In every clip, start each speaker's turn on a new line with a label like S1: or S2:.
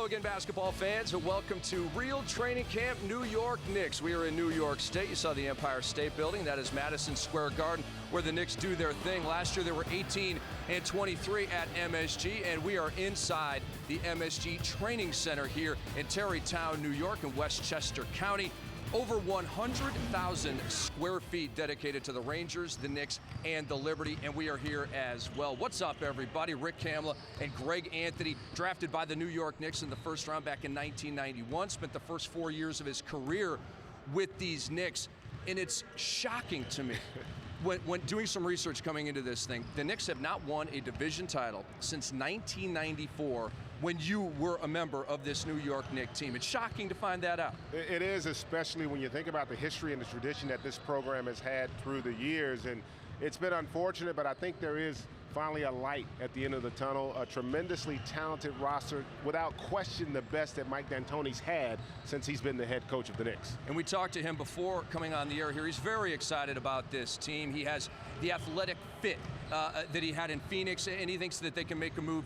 S1: Hello again, basketball fans, and welcome to Real Training Camp New York Knicks. We are in New York State. You saw the Empire State Building. That is Madison Square Garden, where the Knicks do their thing. Last year, they were 18-23 at MSG, and we are inside the MSG Training Center here in Tarrytown, New York, in Westchester County. Over 100,000 square feet dedicated to the Rangers, the Knicks, and the Liberty, and we are here as well. What's up, everybody? Rick Kamla and Greg Anthony, drafted by the New York Knicks in the first round back in 1991, spent the first 4 years of his career with these Knicks, and it's shocking to me. When doing some research coming into this thing, the Knicks have not won a division title since 1994 when you were a member of this New York Knicks team. It's shocking to find that out.
S2: It is, especially when you think about the history and the tradition that this program has had through the years. And it's been unfortunate, but I think there is finally a light at the end of the tunnel. A tremendously talented roster, without question the best that Mike D'Antoni's had since he's been the head coach of the Knicks.
S1: And we talked to him before coming on the air here. He's very excited about this team. He has the athletic fit that he had in Phoenix, and he thinks that they can make a move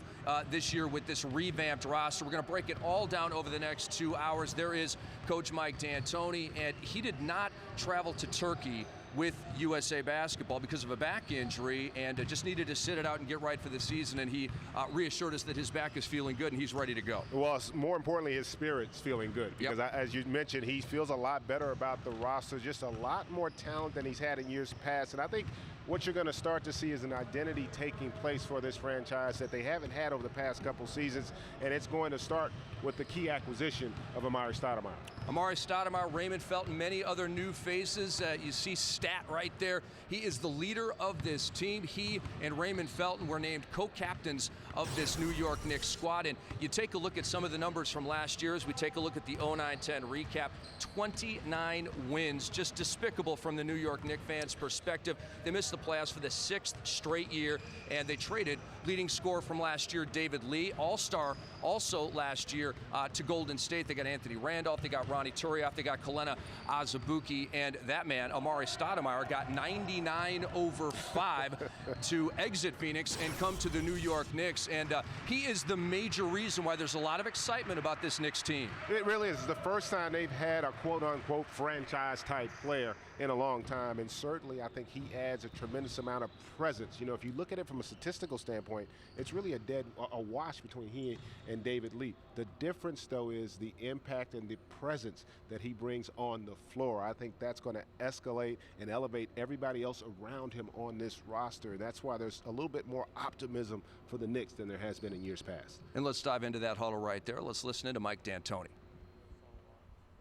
S1: this year with this revamped roster. We're going to break it all down over the next 2 hours. There is Coach Mike D'Antoni, and he did not travel to Turkey with USA Basketball because of a back injury, and just needed to sit it out and get right for the season, and he reassured us that his back is feeling good and he's ready to go.
S2: Well, more importantly, his spirit's feeling good because, as you mentioned, he feels a lot better about the roster, just a lot more talent than he's had in years past, and I think what you're going to start to see is an identity taking place for this franchise that they haven't had over the past couple seasons, and it's going to start with the key acquisition of Amar'e Stoudemire.
S1: Amar'e Stoudemire, Raymond Felton, many other new faces. You see Stat right there. He is the leader of this team. He and Raymond Felton were named co-captains of this New York Knicks squad. And you take a look at some of the numbers from last year as we take a look at the 09-10 recap. 29 wins, just despicable from the New York Knicks fans' perspective. They missed the playoffs for the 6th straight year, and they traded leading scorer from last year, David Lee, all-star also last year, to Golden State. They got Anthony Randolph, they got Ronnie Turiaf, they got Kelena Azubuike, and that man, Amar'e Stoudemire, got 99 over 5 to exit Phoenix and come to the New York Knicks, and he is the major reason why there's a lot of excitement about this Knicks team.
S2: It really is. It's the first time they've had a quote-unquote franchise-type player in a long time, and certainly I think he adds a tremendous amount of presence. You know, if you look at it from a statistical standpoint, it's really a wash between he and David Lee. The difference, though, is the impact and the presence that he brings on the floor. I think that's going to escalate and elevate everybody else around him on this roster. That's why there's a little bit more optimism for the Knicks than there has been in years past.
S1: And let's dive into that huddle right there. Let's listen into Mike D'Antoni.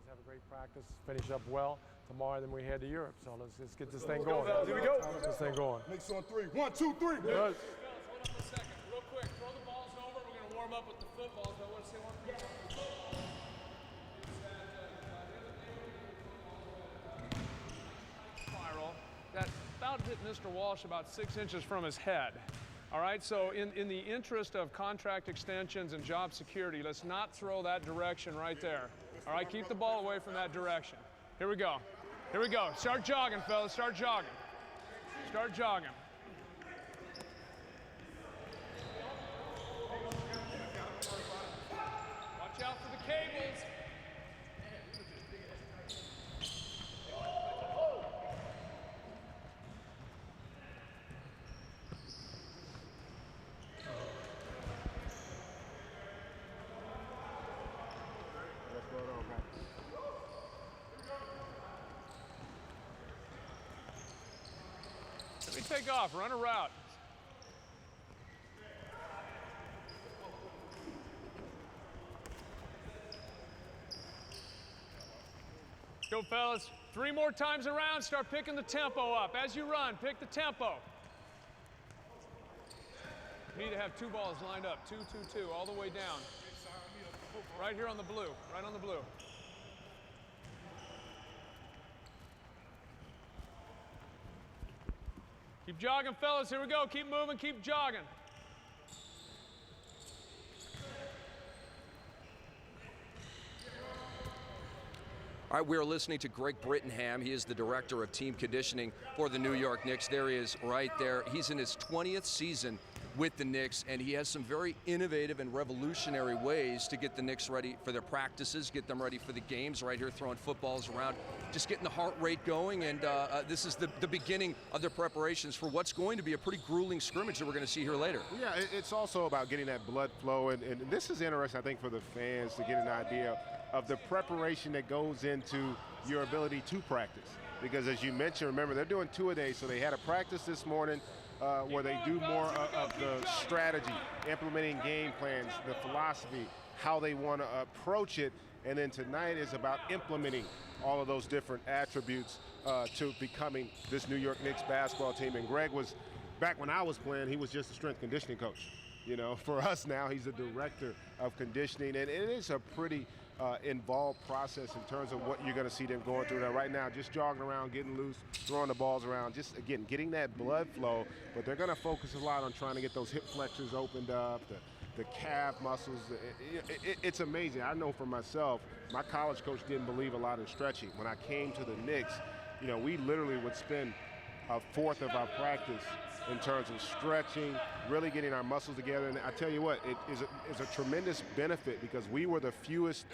S3: Have a great practice, finish up well tomorrow, then we head to Europe. So let's get this thing going. Here we go. Let's get this thing going.
S4: Knicks on 3. 1, 2, 3.
S3: Good.
S5: Hold on a second, real quick. Throw the balls over. We're going to warm up with the footballs. But I want to say one thing. Spiral that about hit Mr. Walsh about 6 inches from his head. All right, so in the interest of contract extensions and job security, let's not throw that direction right there. All right, keep the ball away from that direction. Here we go. Here we go. Start jogging, fellas. Start jogging. Start jogging. Watch out for the cables. Let me take off, run a route. Go, fellas. 3 more times around, start picking the tempo up. As you run, pick the tempo. You need to have 2 balls lined up. 2, 2, 2, all the way down. Right here on the blue, right on the blue. Keep jogging, fellas. Here we go. Keep moving. Keep jogging.
S1: All right, we are listening to Greg Brittenham. He is the director of team conditioning for the New York Knicks. There he is right there. He's in his 20th season with the Knicks, and he has some very innovative and revolutionary ways to get the Knicks ready for their practices, get them ready for the games right here, throwing footballs around, just getting the heart rate going, and this is the beginning of their preparations for what's going to be a pretty grueling scrimmage that we're going to see here later.
S2: Yeah, it's also about getting that blood flow, and this is interesting, I think, for the fans to get an idea of the preparation that goes into your ability to practice. Because as you mentioned, remember, they're doing 2 a day, so they had a practice this morning where they do more of the strategy, implementing game plans, the philosophy, how they want to approach it, and then tonight is about implementing all of those different attributes to becoming this New York Knicks basketball team. And Greg was, back when I was playing, he was just a strength conditioning coach. You know, for us now, he's a director of conditioning, and it is a pretty involved process in terms of what you're going to see them going through. Now, right now, just jogging around, getting loose, throwing the balls around, just, again, getting that blood flow, but they're going to focus a lot on trying to get those hip flexors opened up, the calf muscles. It's amazing. I know for myself, my college coach didn't believe a lot in stretching. When I came to the Knicks, you know, we literally would spend a fourth of our practice in terms of stretching, really getting our muscles together. And I tell you what, it is a tremendous benefit because we were the fewest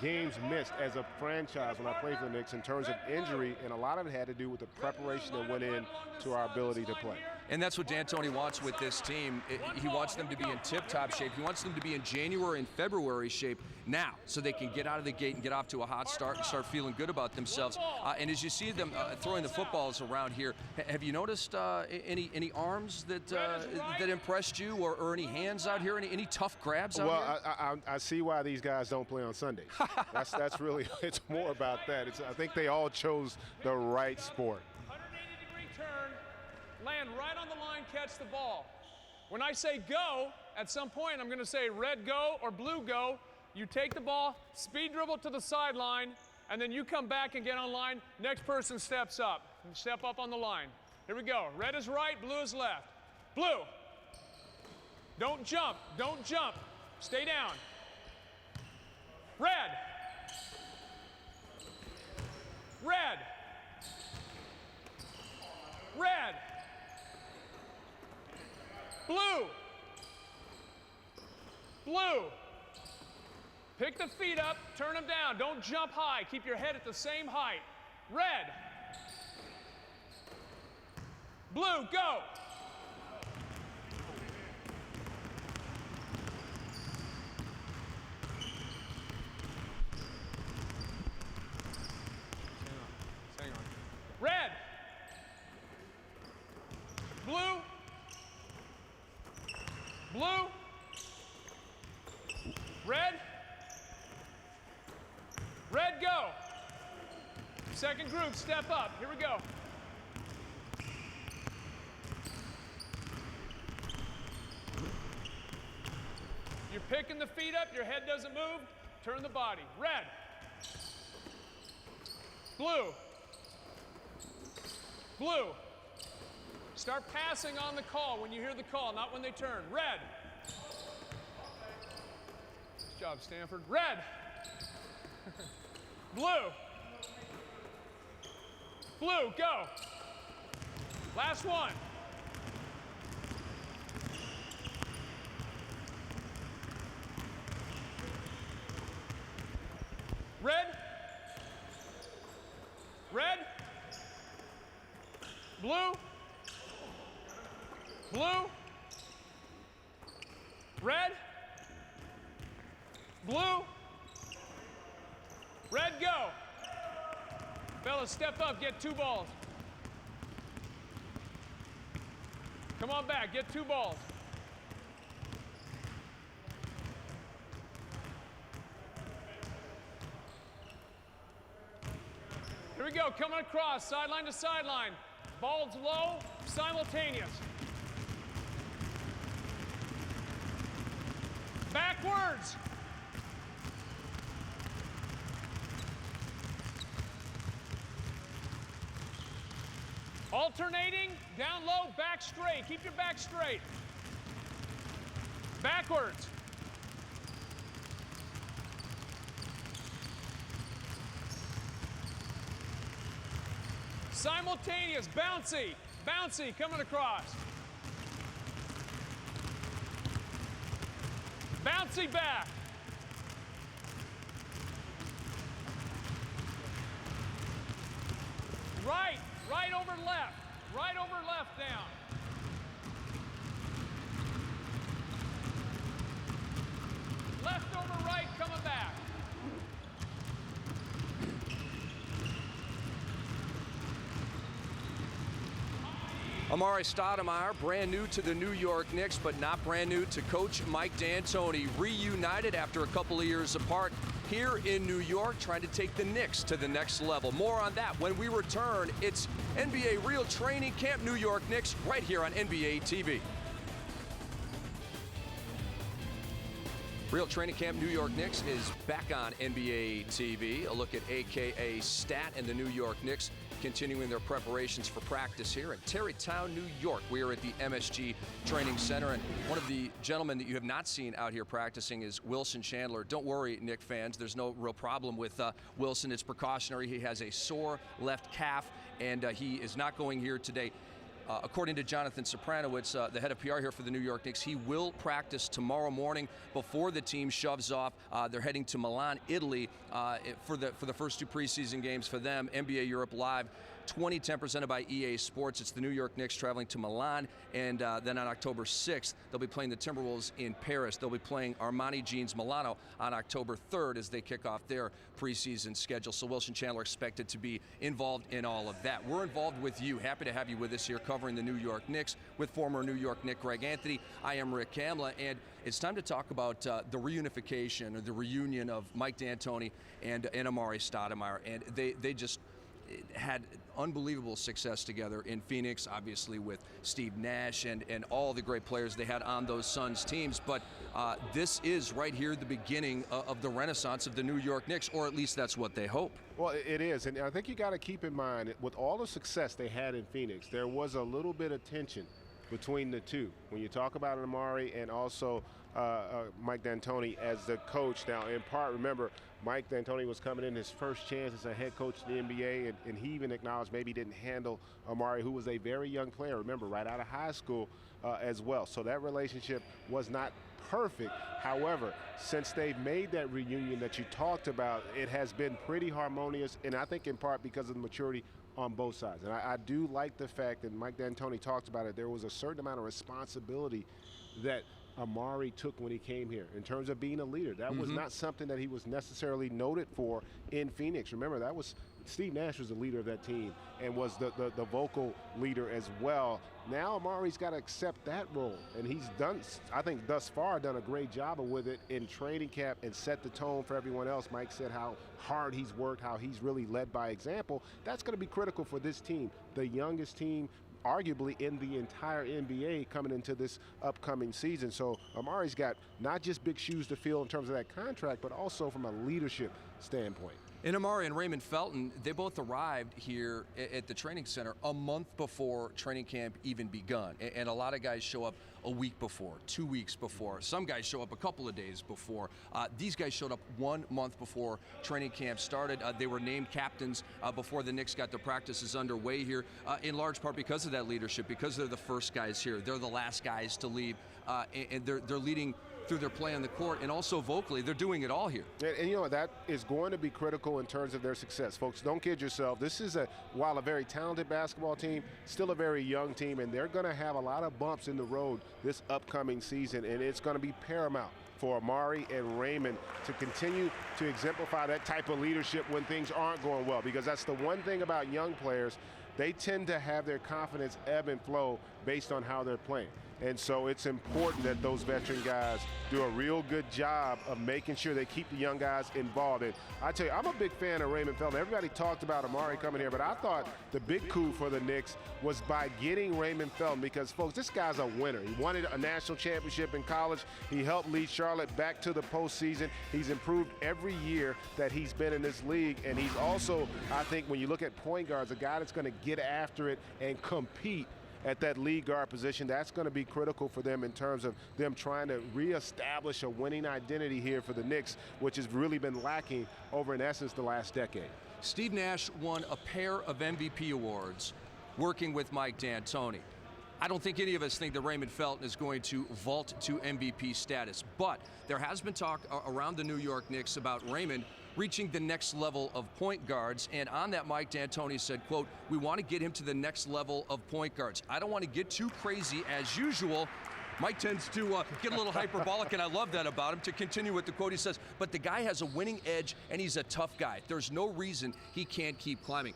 S2: games missed as a franchise when I played for the Knicks in terms of injury, and a lot of it had to do with the preparation that went in to our ability to play.
S1: And that's what D'Antoni wants with this team. He wants them to be in tip-top shape. He wants them to be in January and February shape now so they can get out of the gate and get off to a hot start and start feeling good about themselves. And as you see them throwing the footballs around here, have you noticed any arms that impressed you, or any hands out here, any tough grabs out here?
S2: Well, I see why these guys don't play on Sundays. That's really, it's more about that. I think they all chose the right sport.
S5: 180-degree turn, land right on the line, catch the ball. When I say go, at some point I'm going to say red go or blue go. You take the ball, speed dribble to the sideline, and then you come back and get on line. Next person steps up. Step up on the line. Here we go. Red is right, blue is left. Blue. Don't jump. Don't jump. Stay down. Red. Red. Red. Blue. Blue. Pick the feet up, turn them down. Don't jump high. Keep your head at the same height. Red. Blue, go. Hang on. Red. Blue. Blue. Red. Red, go. Second group, step up. Here we go. You're picking the feet up, your head doesn't move, turn the body. Red. Blue. Blue. Start passing on the call when you hear the call, not when they turn. Red. Nice job, Stanford. Red. Blue. Blue, go. Last one. Red. Red. Blue. Blue. Red. Blue. Red, go. Fellas, step up, get 2 balls. Come on back, get 2 balls. Here we go, coming across, sideline to sideline. Balls low, simultaneous. Backwards. Alternating, down low, back straight. Keep your back straight. Backwards. Simultaneous, bouncy, bouncy, coming across. he back? Right over left. Right over left down. Left over right, coming back.
S1: Amari Stoudemire, brand new to the New York Knicks, but not brand new to Coach Mike D'Antoni. Reunited after a couple of years apart here in New York, trying to take the Knicks to the next level. More on that when we return. It's NBA Real Training Camp New York Knicks right here on NBA TV. Real Training Camp New York Knicks is back on NBA TV. A look at AKA Stat and the New York Knicks continuing their preparations for practice here in Tarrytown, New York. We are at the MSG Training Center, and one of the gentlemen that you have not seen out here practicing is Wilson Chandler. Don't worry, Knick fans, there's no real problem with Wilson. It's precautionary. He has a sore left calf, and he is not going here today. According to Jonathan Sopranowicz, the head of PR here for the New York Knicks, he will practice tomorrow morning before the team shoves off. They're heading to Milan, Italy for the first two preseason games for them. NBA Europe Live 2010 presented by EA Sports. It's the New York Knicks traveling to Milan, and then on October 6th, they'll be playing the Timberwolves in Paris. They'll be playing Armani Jeans Milano on October 3rd as they kick off their preseason schedule. So Wilson Chandler expected to be involved in all of that. We're involved with you. Happy to have you with us here covering the New York Knicks with former New York Knick Greg Anthony. I am Rick Kamla, and it's time to talk about the reunification or the reunion of Mike D'Antoni and Amari Stoudemire. And they just had unbelievable success together in Phoenix, obviously with Steve Nash and all the great players they had on those Suns teams. But this is right here the beginning of the renaissance of the New York Knicks, or at least that's what they hope.
S2: Well, it is, and I think you got to keep in mind, with all the success they had in Phoenix, there was a little bit of tension between the two. When you talk about Amari and also Mike D'Antoni as the coach. Now, in part, remember, Mike D'Antoni was coming in his first chance as a head coach in the NBA, and he even acknowledged maybe he didn't handle Amari, who was a very young player, remember, right out of high school as well. So that relationship was not perfect. However, since they've made that reunion that you talked about, it has been pretty harmonious, and I think in part because of the maturity on both sides. And I do like the fact that Mike D'Antoni talked about it. There was a certain amount of responsibility that Amari took when he came here in terms of being a leader. That was not something that he was necessarily noted for in Phoenix. Remember, that was Steve Nash was the leader of that team and was the vocal leader as well. Now Amari's got to accept that role, and he's done, I think thus far, done a great job with it in training camp and set the tone for everyone else. Mike said how hard he's worked, how he's really led by example. That's going to be critical for this team, the youngest team arguably in the entire NBA coming into this upcoming season. So Amari's got not just big shoes to fill in terms of that contract, but also from a leadership standpoint.
S1: And Amari and Raymond Felton, they both arrived here at the training center a month before training camp even begun. And a lot of guys show up a week before, 2 weeks before. Some guys show up a couple of days before. These guys showed up 1 month before training camp started. They were named captains before the Knicks got their practices underway here, in large part because of that leadership, because they're the first guys here. They're the last guys to leave, and they're leading through their play on the court, and also vocally, they're doing it all here.
S2: And you know, that is going to be critical in terms of their success. Folks, don't kid yourself. This is, while a very talented basketball team, still a very young team, and they're going to have a lot of bumps in the road this upcoming season, and it's going to be paramount for Amari and Raymond to continue to exemplify that type of leadership when things aren't going well, because that's the one thing about young players. They tend to have their confidence ebb and flow based on how they're playing. And so it's important that those veteran guys do a real good job of making sure they keep the young guys involved. And I tell you, I'm a big fan of Raymond Felton. Everybody talked about Amari coming here, but I thought the big coup for the Knicks was by getting Raymond Felton, because, folks, this guy's a winner. He won a national championship in college. He helped lead Charlotte back to the postseason. He's improved every year that he's been in this league. And he's also, I think, when you look at point guards, a guy that's going to get after it and compete at that lead guard position. That's going to be critical for them in terms of them trying to reestablish a winning identity here for the Knicks, which has really been lacking over, in essence, the last decade.
S1: Steve Nash won a pair of MVP awards working with Mike D'Antoni. I don't think any of us think that Raymond Felton is going to vault to MVP status, but there has been talk around the New York Knicks about Raymond reaching the next level of point guards, and on that Mike D'Antoni said, quote, "We want to get him to the next level of point guards." I don't want to get too crazy as usual. Mike tends to get a little hyperbolic, and I love that about him. To continue with the quote, he says, "But the guy has a winning edge, and he's a tough guy. There's no reason he can't keep climbing."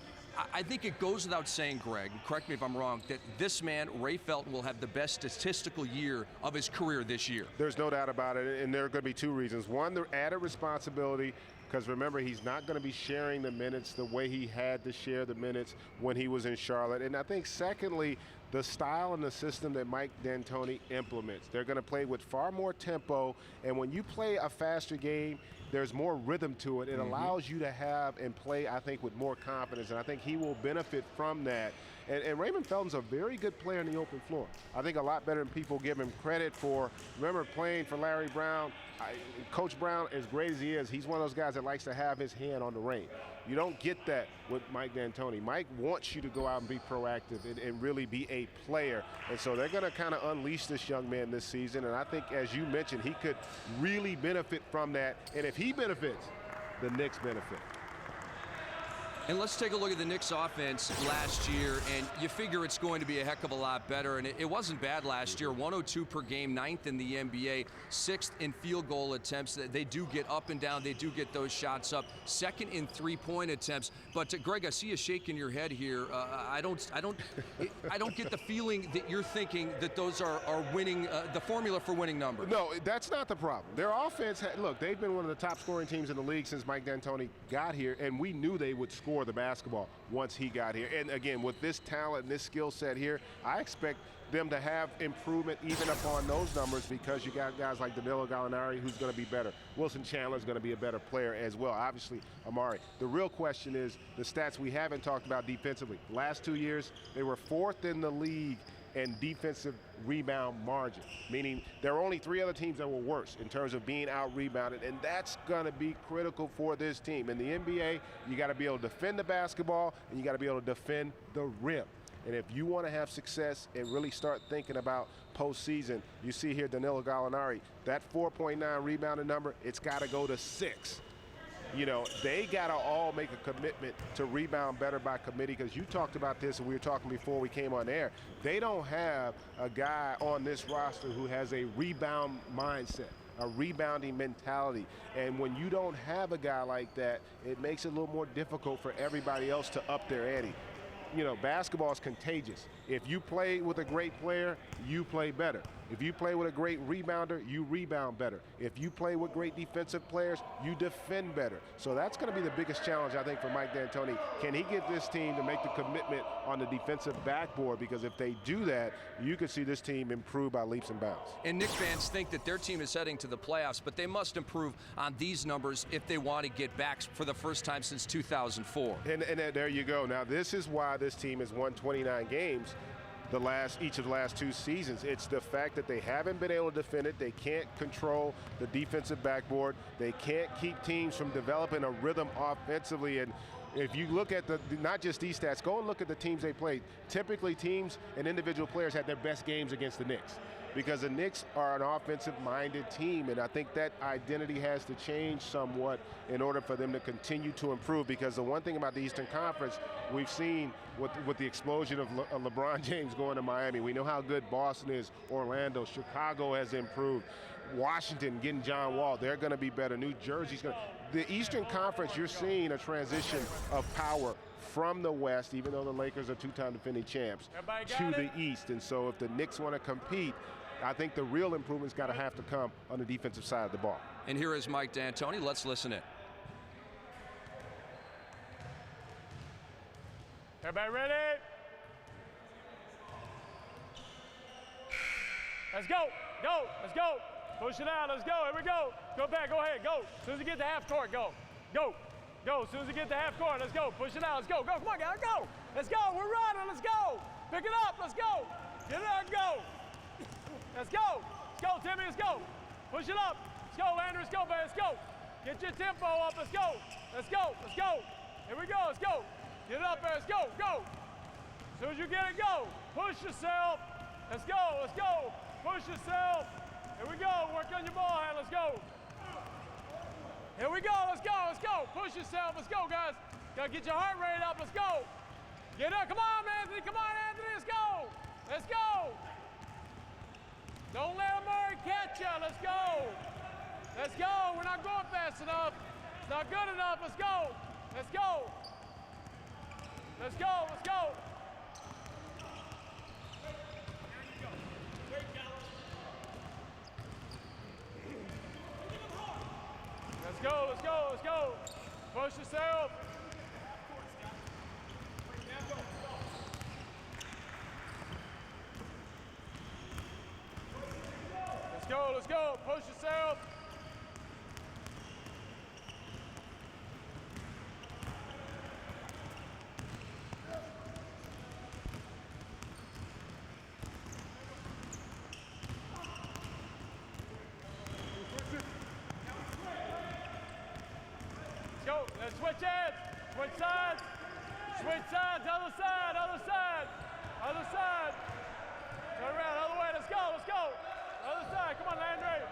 S1: I think it goes without saying, Greg, correct me if I'm wrong, that this man, Ray Felton, will have the best statistical year of his career this year.
S2: There's no doubt about it, and there are going to be two reasons. One, the added responsibility, because remember, he's not going to be sharing the minutes the way he had to share the minutes when he was in Charlotte. And I think, secondly, the style and the system that Mike D'Antoni implements. They're going to play with far more tempo, and when you play a faster game, there's more rhythm to it. It allows you to have and play, I think, with more confidence, and I think he will benefit from that. And Raymond Felton's a very good player in the open floor. I think a lot better than people give him credit for. Remember playing for Larry Brown, Coach Brown, as great as he is, he's one of those guys that likes to have his hand on the rein. You don't get that with Mike D'Antoni. Mike wants you to go out and be proactive and really be a player. And so they're going to kind of unleash this young man this season. And I think, as you mentioned, he could really benefit from that. And if he benefits, the Knicks benefit.
S1: And let's take a look at the Knicks offense last year, and you figure it's going to be a heck of a lot better, and it wasn't bad last year. 102 per game, 9th in the NBA, 6th in field goal attempts. They do get up and down. They do get those shots up. 2nd in three-point attempts. But Greg, I see you shaking your head here. I don't get the feeling that you're thinking that those are winning, the formula for winning numbers.
S2: No, that's not the problem. Their offense, look, they've been one of the top scoring teams in the league since Mike D'Antoni got here, and we knew they would score the basketball once he got here. And again, with this talent and this skill set here, I expect them to have improvement even upon those numbers, because you got guys like Danilo Gallinari, who's going to be better. Wilson Chandler's going to be a better player as well. Obviously, Amari. The real question is the stats we haven't talked about defensively. Last 2 years, they were 4th in the league in defensive rebound margin, meaning there are only 3 other teams that were worse in terms of being out-rebounded, and that's going to be critical for this team. In the NBA, you got to be able to defend the basketball, and you got to be able to defend the rim. And if you want to have success and really start thinking about postseason, you see here Danilo Gallinari, that 4.9 rebounding number, it's got to go to 6. You know, they got to all make a commitment to rebound better by committee, because you talked about this and we were talking before we came on air. They don't have a guy on this roster who has a rebound mindset, a rebounding mentality. And when you don't have a guy like that, it makes it a little more difficult for everybody else to up their ante. You know, basketball is contagious. If you play with a great player, you play better. If you play with a great rebounder, you rebound better. If you play with great defensive players, you defend better. So that's going to be the biggest challenge, I think, for Mike D'Antoni. Can he get this team to make the commitment on the defensive backboard? Because if they do that, you could see this team improve by leaps and bounds.
S1: And Knicks fans think that their team is heading to the playoffs, but they must improve on these numbers if they want to get back for the first time since 2004.
S2: And there you go. Now, this is why this team has won 29 games each of the last 2 seasons. It's the fact that they haven't been able to defend it. They can't control the defensive backboard. They can't keep teams from developing a rhythm offensively. And if you look at not just these stats, go and look at the teams they played. Typically, teams and individual players had their best games against the Knicks, because the Knicks are an offensive-minded team, and I think that identity has to change somewhat in order for them to continue to improve, because the one thing about the Eastern Conference, we've seen with the explosion of LeBron James going to Miami. We know how good Boston is, Orlando, Chicago has improved, Washington getting John Wall, they're going to be better. New Jersey's going to. The Eastern Conference, you're seeing a transition of power from the West, even though the Lakers are 2-time defending champs, to the East. And so if the Knicks want to compete, I think the real improvement's got to have to come on the defensive side of the ball.
S1: And here is Mike D'Antoni. Let's listen in.
S3: Everybody ready? Let's go. Go. Let's go. Push it out. Let's go. Here we go. Go back. Go ahead. Go. As soon as you get to half court, go. Go. Go. As soon as you get to half court, let's go. Push it out. Let's go. Go. Come on, guys. Go. Let's go. We're running. Let's go. Pick it up. Let's go. Get it out and go. Let's go. Let's go, Timmy. Let's go. Push it up. Let's go, Andrew. Let's go, man. Let's go. Get your tempo up. Let's go. Let's go. Let's go. Here we go. Let's go. Get it up there. Let's go. Go. As soon as you get it, go. Push yourself. Let's go, let's go. Push yourself. Here we go, work on your ball hand, let's go. Here we go, let's go, let's go. Push yourself, let's go, guys. Gotta get your heart rate up, let's go. Get up, come on, Anthony, let's go. Let's go. Don't let Murray catch you, let's go. Let's go, we're not going fast enough. It's not good enough, let's go. Let's go. Let's go, let's go. Let's go, let's go, let's go. Push yourself. Let's go, let's go. Push yourself. Go, let's switch it. Switch sides. Switch sides, other side, other side. Other side. Turn around, other way, let's go, let's go. Other side, come on, Landry.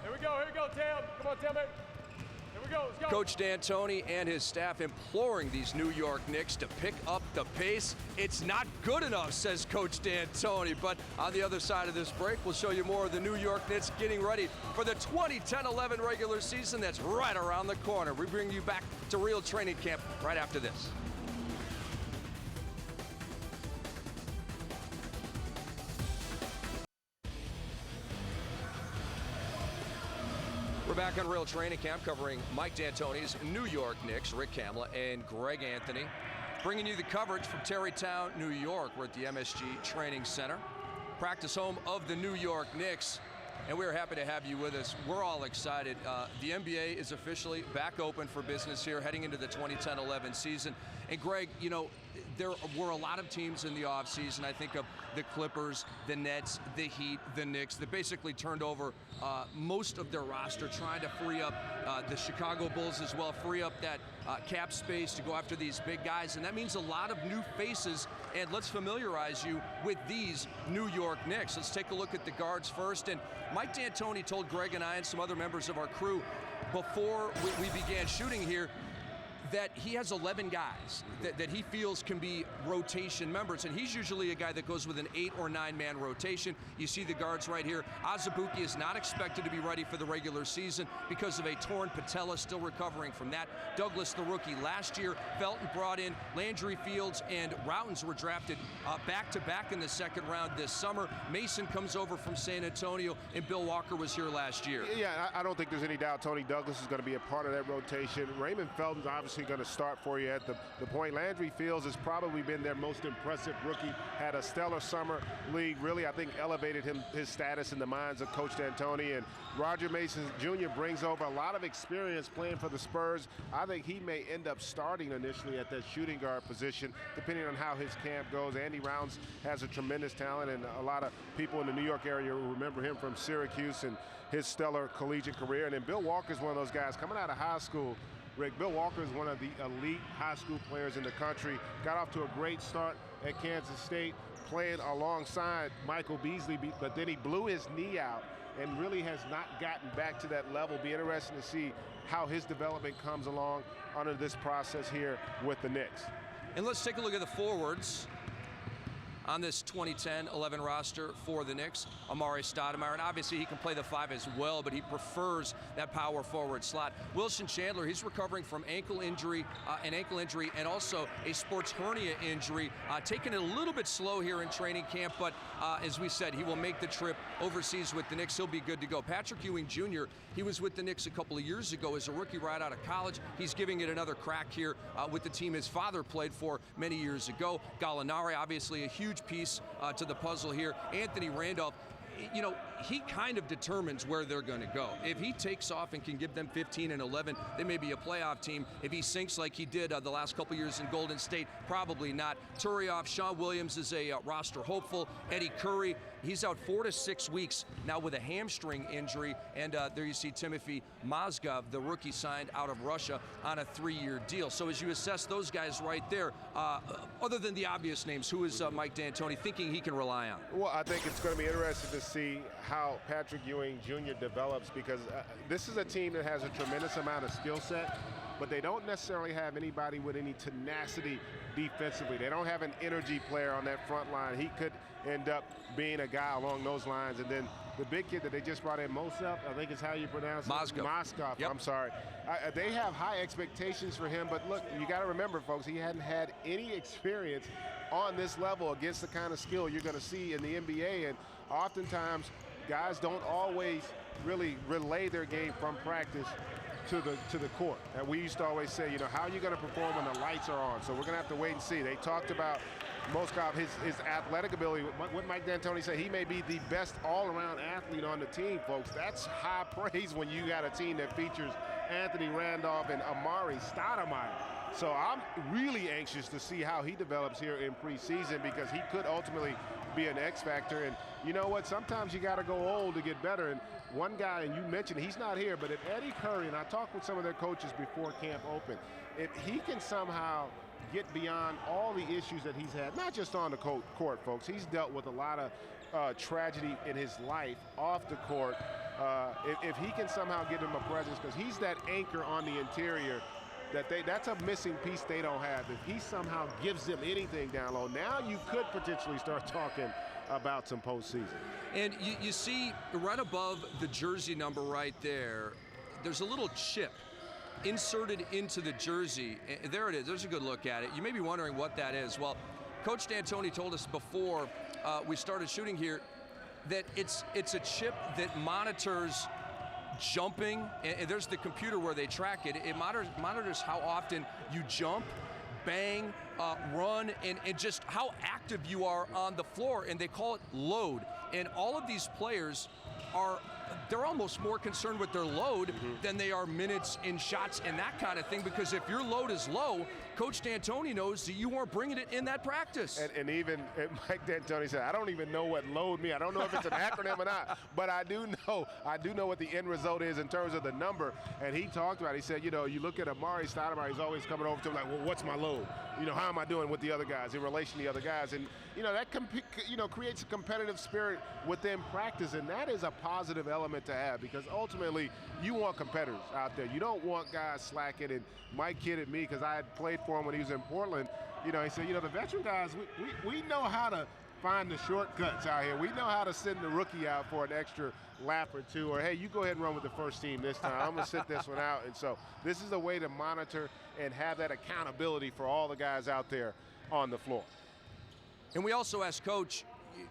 S3: Here we go, Tim. Come on, Tim. Here we go, let's go.
S1: Coach D'Antoni and his staff imploring these New York Knicks to pick up the pace. It's not good enough, says Coach D'Antoni. But on the other side of this break, we'll show you more of the New York Knicks getting ready for the 2010-11 regular season that's right around the corner. We bring you back to Real Training Camp right after this. We're back on Real Training Camp covering Mike D'Antoni's New York Knicks, Rick Kamla and Greg Anthony, bringing you the coverage from Tarrytown, New York. We're at the MSG Training Center, practice home of the New York Knicks, and we're happy to have you with us. We're all excited. The NBA is officially back open for business here, heading into the 2010-11 season. And Greg, you know, there were a lot of teams in the offseason. I think of the Clippers, the Nets, the Heat, the Knicks, that basically turned over most of their roster, trying to free up the Chicago Bulls as well, free up that cap space to go after these big guys. And that means a lot of new faces. And let's familiarize you with these New York Knicks. Let's take a look at the guards first. And Mike D'Antoni told Greg and I and some other members of our crew before we began shooting here that he has 11 guys that he feels can be rotation members, and he's usually a guy that goes with an 8 or 9 man rotation. You see the guards right here. Azubuike is not expected to be ready for the regular season because of a torn patella, still recovering from that. Douglas, the rookie, last year. Felton brought in. Landry Fields and Routens were drafted back-to-back in the second round this summer. Mason comes over from San Antonio, and Bill Walker was here last year.
S2: Yeah, I don't think there's any doubt Tony Douglas is going to be a part of that rotation. Raymond Felton's obviously going to start for you at the point. Landry Fields has probably been their most impressive rookie, had a stellar summer league, really I think elevated his status in the minds of Coach D'Antoni. And Roger Mason Jr. brings over a lot of experience playing for the Spurs. I think he may end up starting initially at that shooting guard position, depending on how his camp goes. Andy Rounds has a tremendous talent, and a lot of people in the New York area remember him from Syracuse and his stellar collegiate career. And then Bill Walker is one of those guys coming out of high school. Rick, Bill Walker is one of the elite high school players in the country. Got off to a great start at Kansas State, playing alongside Michael Beasley, but then he blew his knee out and really has not gotten back to that level. Be interesting to see how his development comes along under this process here with the Knicks.
S1: And let's take a look at the forwards on this 2010-11 roster for the Knicks. Amari Stoudemire, and obviously he can play the 5 as well, but he prefers that power forward slot. Wilson Chandler, he's recovering from an ankle injury and also a sports hernia injury. Taking it a little bit slow here in training camp, but as we said, he will make the trip overseas with the Knicks. He'll be good to go. Patrick Ewing Jr., he was with the Knicks a couple of years ago as a rookie right out of college. He's giving it another crack here with the team his father played for many years ago. Gallinari, obviously a huge piece to the puzzle here. Anthony Randolph, you know, he kind of determines where they're going to go. If he takes off and can give them 15 and 11, they may be a playoff team. If he sinks like he did the last couple years in Golden State, probably not. Turioff, Sean Williams is a roster hopeful. Eddie Curry, he's out 4 to 6 weeks now with a hamstring injury. And there you see Timothy Mozgov, the rookie signed out of Russia on a 3-year deal. So as you assess those guys right there, other than the obvious names, who is Mike D'Antoni thinking he can rely on?
S2: Well, I think it's going to be interesting to see how Patrick Ewing Jr. develops, because this is a team that has a tremendous amount of skill set, but they don't necessarily have anybody with any tenacity defensively. They don't have an energy player on that front line. He could end up being a guy along those lines. And then the big kid that they just brought in, Mosef, I think is how you pronounce it. Mozgov. Yep. I'm sorry. They have high expectations for him, but look, you got to remember, folks, he hadn't had any experience on this level against the kind of skill you're going to see in the NBA. And oftentimes, guys don't always really relay their game from practice to the court. And we used to always say, you know, how are you going to perform when the lights are on? So we're going to have to wait and see. They talked about Mozgov, his athletic ability. What Mike D'Antoni said, he may be the best all-around athlete on the team, folks. That's high praise when you got a team that features Anthony Randolph and Amari Stoudemire. So I'm really anxious to see how he develops here in preseason, because he could ultimately be an X factor. And you know what? Sometimes you got to go old to get better. And one guy, and you mentioned he's not here, but if Eddie Curry, and I talked with some of their coaches before camp opened, if he can somehow get beyond all the issues that he's had, not just on the court, folks. He's dealt with a lot of tragedy in his life off the court. If he can somehow give him a presence, because he's that anchor on the interior, that's a missing piece they don't have. If he somehow gives them anything down low, now you could potentially start talking about some postseason. And
S1: you see right above the jersey number right there, there's a little chip inserted into the jersey. There it is. There's a good look at it. You may be wondering what that is. Well, Coach D'Antoni told us before we started shooting here that it's a chip that monitors jumping, and there's the computer where they track it. It monitors how often you jump, bang, run, and just how active you are on the floor, and they call it load. And all of these players they're almost more concerned with their load than they are minutes and shots and that kind of thing, because if your load is low, Coach D'Antoni knows that you weren't bringing it in that practice.
S2: And even Mike D'Antoni said, I don't even know what load means. I don't know if it's an acronym or not, but I do know what the end result is in terms of the number. And he talked about it. He said, you know, you look at Amari Stoudemire, he's always coming over to him like, well, what's my load? You know, how am I doing with the other guys in relation to the other guys? And, you know, that creates a competitive spirit within practice, and that is a positive element to have, because ultimately you want competitors out there. You don't want guys slacking. And Mike kidded me, because I had played for him when he was in Portland. You know, he said, you know, the veteran guys, we know how to find the shortcuts out here. We know how to send the rookie out for an extra lap or two, or hey, you go ahead and run with the first team this time. I'm going to sit this one out. And so this is a way to monitor and have that accountability for all the guys out there on the floor.
S1: And we also asked Coach,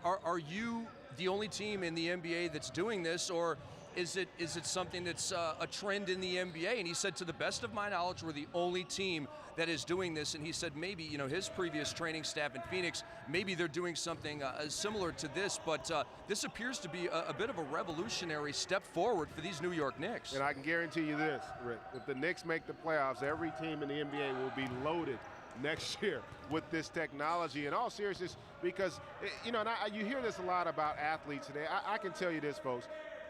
S1: are you the only team in the NBA that's doing this, or is it something that's a trend in the NBA? And he said, to the best of my knowledge, we're the only team that is doing this. And he said maybe, you know, his previous training staff in Phoenix, maybe they're doing something similar to this, but this appears to be a bit of a revolutionary step forward for these New York Knicks.
S2: And I can guarantee you this, Rick, if the Knicks make the playoffs, every team in the NBA will be loaded next year with this technology. In all seriousness, because, you know, and you hear this a lot about athletes today. I can tell you this, folks.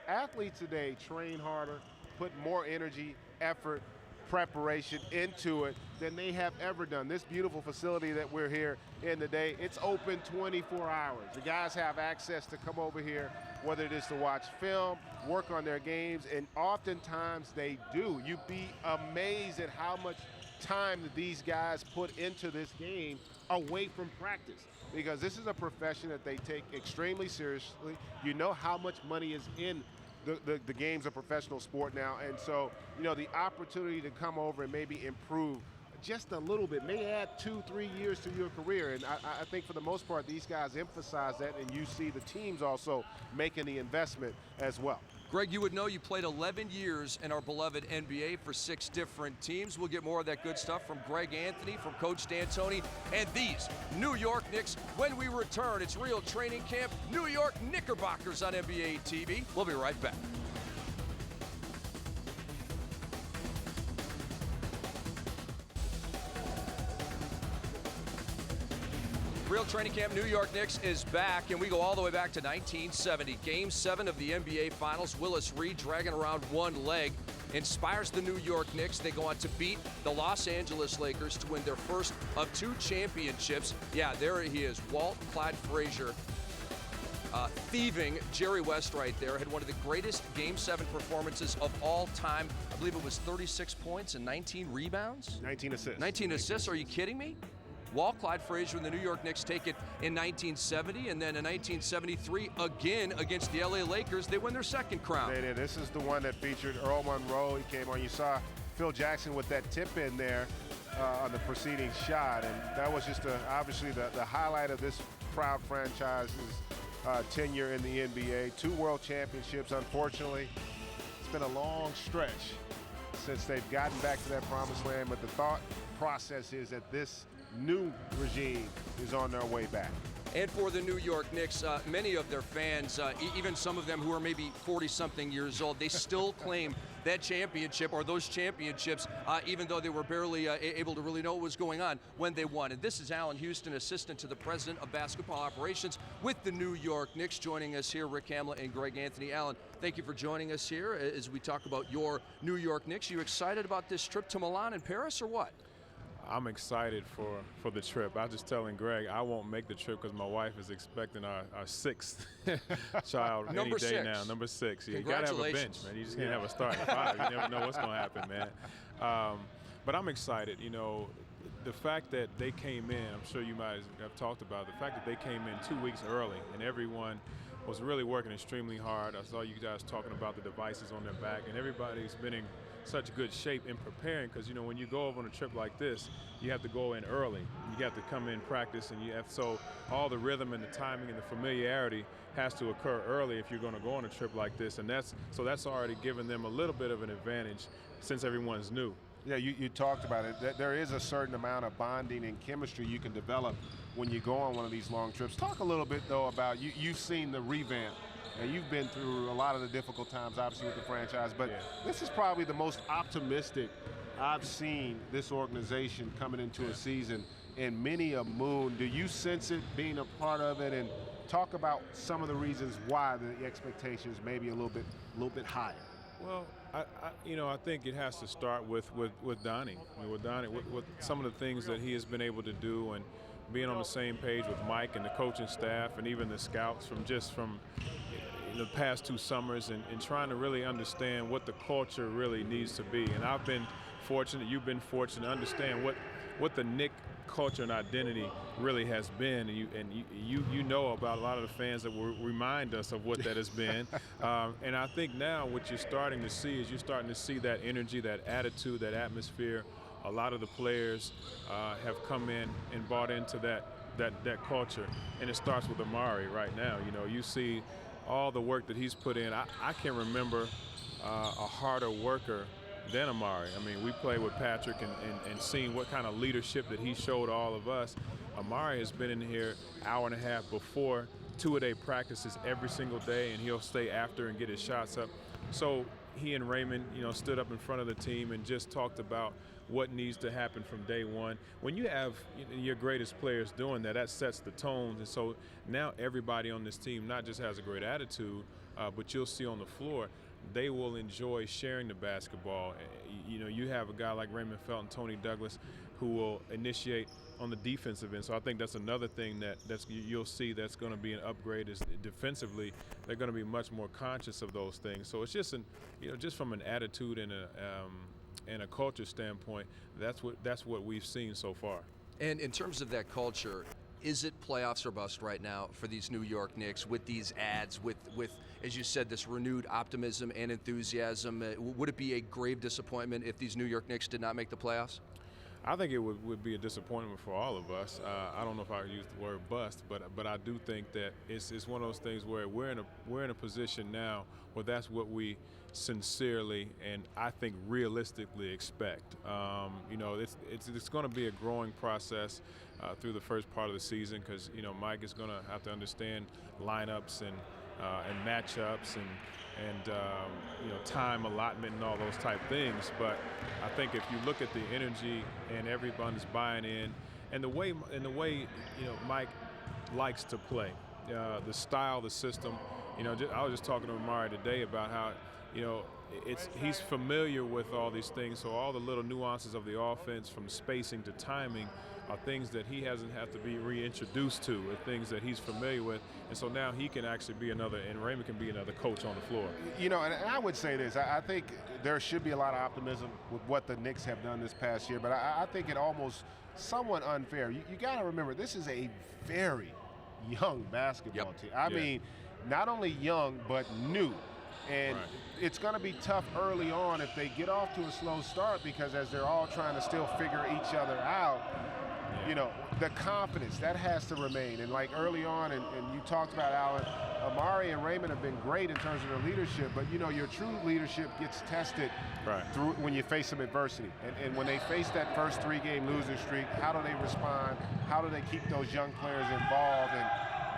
S2: Athletes today train harder, put more energy, effort, preparation into it than they have ever done. This beautiful facility that we're here in today, it's open 24 hours. The guys have access to come over here, whether it is to watch film, work on their games, and oftentimes they do. You'd be amazed at how much time that these guys put into this game away from practice, because this is a profession that they take extremely seriously. You know how much money is in the game's a professional sport now, and so, you know, the opportunity to come over and maybe improve just a little bit may add 2-3 years to your career. And I think for the most part, these guys emphasize that, and you see the teams also making the investment as well.
S1: Greg, you would know you played 11 years in our beloved NBA for 6 different teams. We'll get more of that good stuff from Greg Anthony, from Coach D'Antoni, and these New York Knicks when we return. It's Real Training Camp, New York Knickerbockers on NBA TV. We'll be right back. Real Training Camp New York Knicks is back, and we go all the way back to 1970. Game 7 of the NBA Finals. Willis Reed dragging around one leg inspires the New York Knicks. They go on to beat the Los Angeles Lakers to win their first of 2 championships. Yeah, there he is, Walt Clyde Frazier. Thieving Jerry West right there. Had one of the greatest Game 7 performances of all time. I believe it was 36 points and 19 rebounds?
S2: 19 assists.
S1: 19 assists, are you kidding me? Walt Clyde Frazier and the New York Knicks take it in 1970, and then in 1973, again against the LA Lakers, they win their second crown.
S2: They did. This is the one that featured Earl Monroe. He came on. You saw Phil Jackson with that tip in there on the preceding shot, and that was just obviously the highlight of this proud franchise's tenure in the NBA. 2 world championships. Unfortunately, it's been a long stretch since they've gotten back to that promised land, but the thought process is that this new regime is on their way back.
S1: And for the New York Knicks, many of their fans, even some of them who are maybe 40-something years old, they still claim that championship or those championships, even though they were barely able to really know what was going on when they won. And this is Alan Houston, assistant to the president of basketball operations with the New York Knicks, joining us here. Rick Hamlet and Greg Anthony. Alan, thank you for joining us here as we talk about your New York Knicks. Are you excited about this trip to Milan and Paris, or what?
S4: I'm excited for the trip. I was just telling Greg I won't make the trip because my wife is expecting our 6th child any day now. Number 6. Yeah, you got to have a bench, man. You just can't have a starting 5. You never know what's going to happen, man. But I'm excited. You know, the fact that they came in, I'm sure you might have talked about it, the fact that they came in 2 weeks early and everyone was really working extremely hard. I saw you guys talking about the devices on their back, and everybody's been in such good shape in preparing, because you know when you go over on a trip like this, you have to go in early. You have to come in practice, and so all the rhythm and the timing and the familiarity has to occur early if you're going to go on a trip like this, and that's already given them a little bit of an advantage since everyone's new.
S2: Yeah, you talked about it. There is a certain amount of bonding and chemistry you can develop when you go on one of these long trips. Talk a little bit, though, about you've seen the revamp. And you've been through a lot of the difficult times, obviously, with the franchise. But this is probably the most optimistic I've seen this organization coming into a season in many a moon. Do you sense it being a part of it? And talk about some of the reasons why the expectations may be a little bit higher.
S4: Well, I think it has to start with Donnie. I mean, with Donnie, with some of the things that he has been able to do, and being on the same page with Mike and the coaching staff and even the scouts from the past 2 summers, and trying to really understand what the culture really needs to be. And I've been fortunate, you've been fortunate to understand what the Knick culture and identity really has been, and you know about a lot of the fans that will remind us of what that has been. And I think now what you're starting to see is that energy, that attitude, that atmosphere. A lot of the players have come in and bought into that culture, and it starts with Amari right now. You know, you see all the work that he's put in. I can't remember a harder worker than Amari. I mean, we played with Patrick and seeing what kind of leadership that he showed all of us. Amari has been in here hour and a half before 2-a-day practices every single day, and he'll stay after and get his shots up. So he and Raymond, stood up in front of the team and just talked about what needs to happen from day one. When you have your greatest players doing that sets the tones. And so now everybody on this team not just has a great attitude, but you'll see on the floor, they will enjoy sharing the basketball. You have a guy like Raymond Felton, Tony Douglas, who will initiate on the defensive end. So I think that's another thing you'll see that's going to be an upgrade is defensively. They're going to be much more conscious of those things. So it's just just from an attitude and a culture standpoint, that's what we've seen so far.
S1: And in terms of that culture, is it playoffs or bust right now for these New York Knicks with these ads, with as you said, this renewed optimism and enthusiasm? Would it be a grave disappointment if these New York Knicks did not make the playoffs?
S4: I think it would be a disappointment for all of us. I don't know if I would use the word bust, but I do think that it's one of those things where we're in a position now where that's what we sincerely and I think realistically expect. You know, it's going to be a growing process through the first part of the season because Mike is going to have to understand lineups and matchups and time allotment and all those type things. But I think if you look at the energy and everyone's buying in, and the way Mike likes to play, the style, the system. I was just talking to Amari today about how he's familiar with all these things. So all the little nuances of the offense, from spacing to timing, are things that he hasn't had to be reintroduced to, or things that he's familiar with. And so now he can actually be and Raymond can be another coach on the floor. And
S2: I would say this, I think there should be a lot of optimism with what the Knicks have done this past year, but I think it almost somewhat unfair. You got to remember, this is a very young basketball team. I mean, not only young, but new. And it's going to be tough early on if they get off to a slow start, because as they're all trying to still figure each other out, the confidence, that has to remain. And like early on, and you talked about, Alan, Amari and Raymond have been great in terms of their leadership, but your true leadership gets tested through when you face some adversity. And when they face that first 3-game losing streak, how do they respond? How do they keep those young players involved? And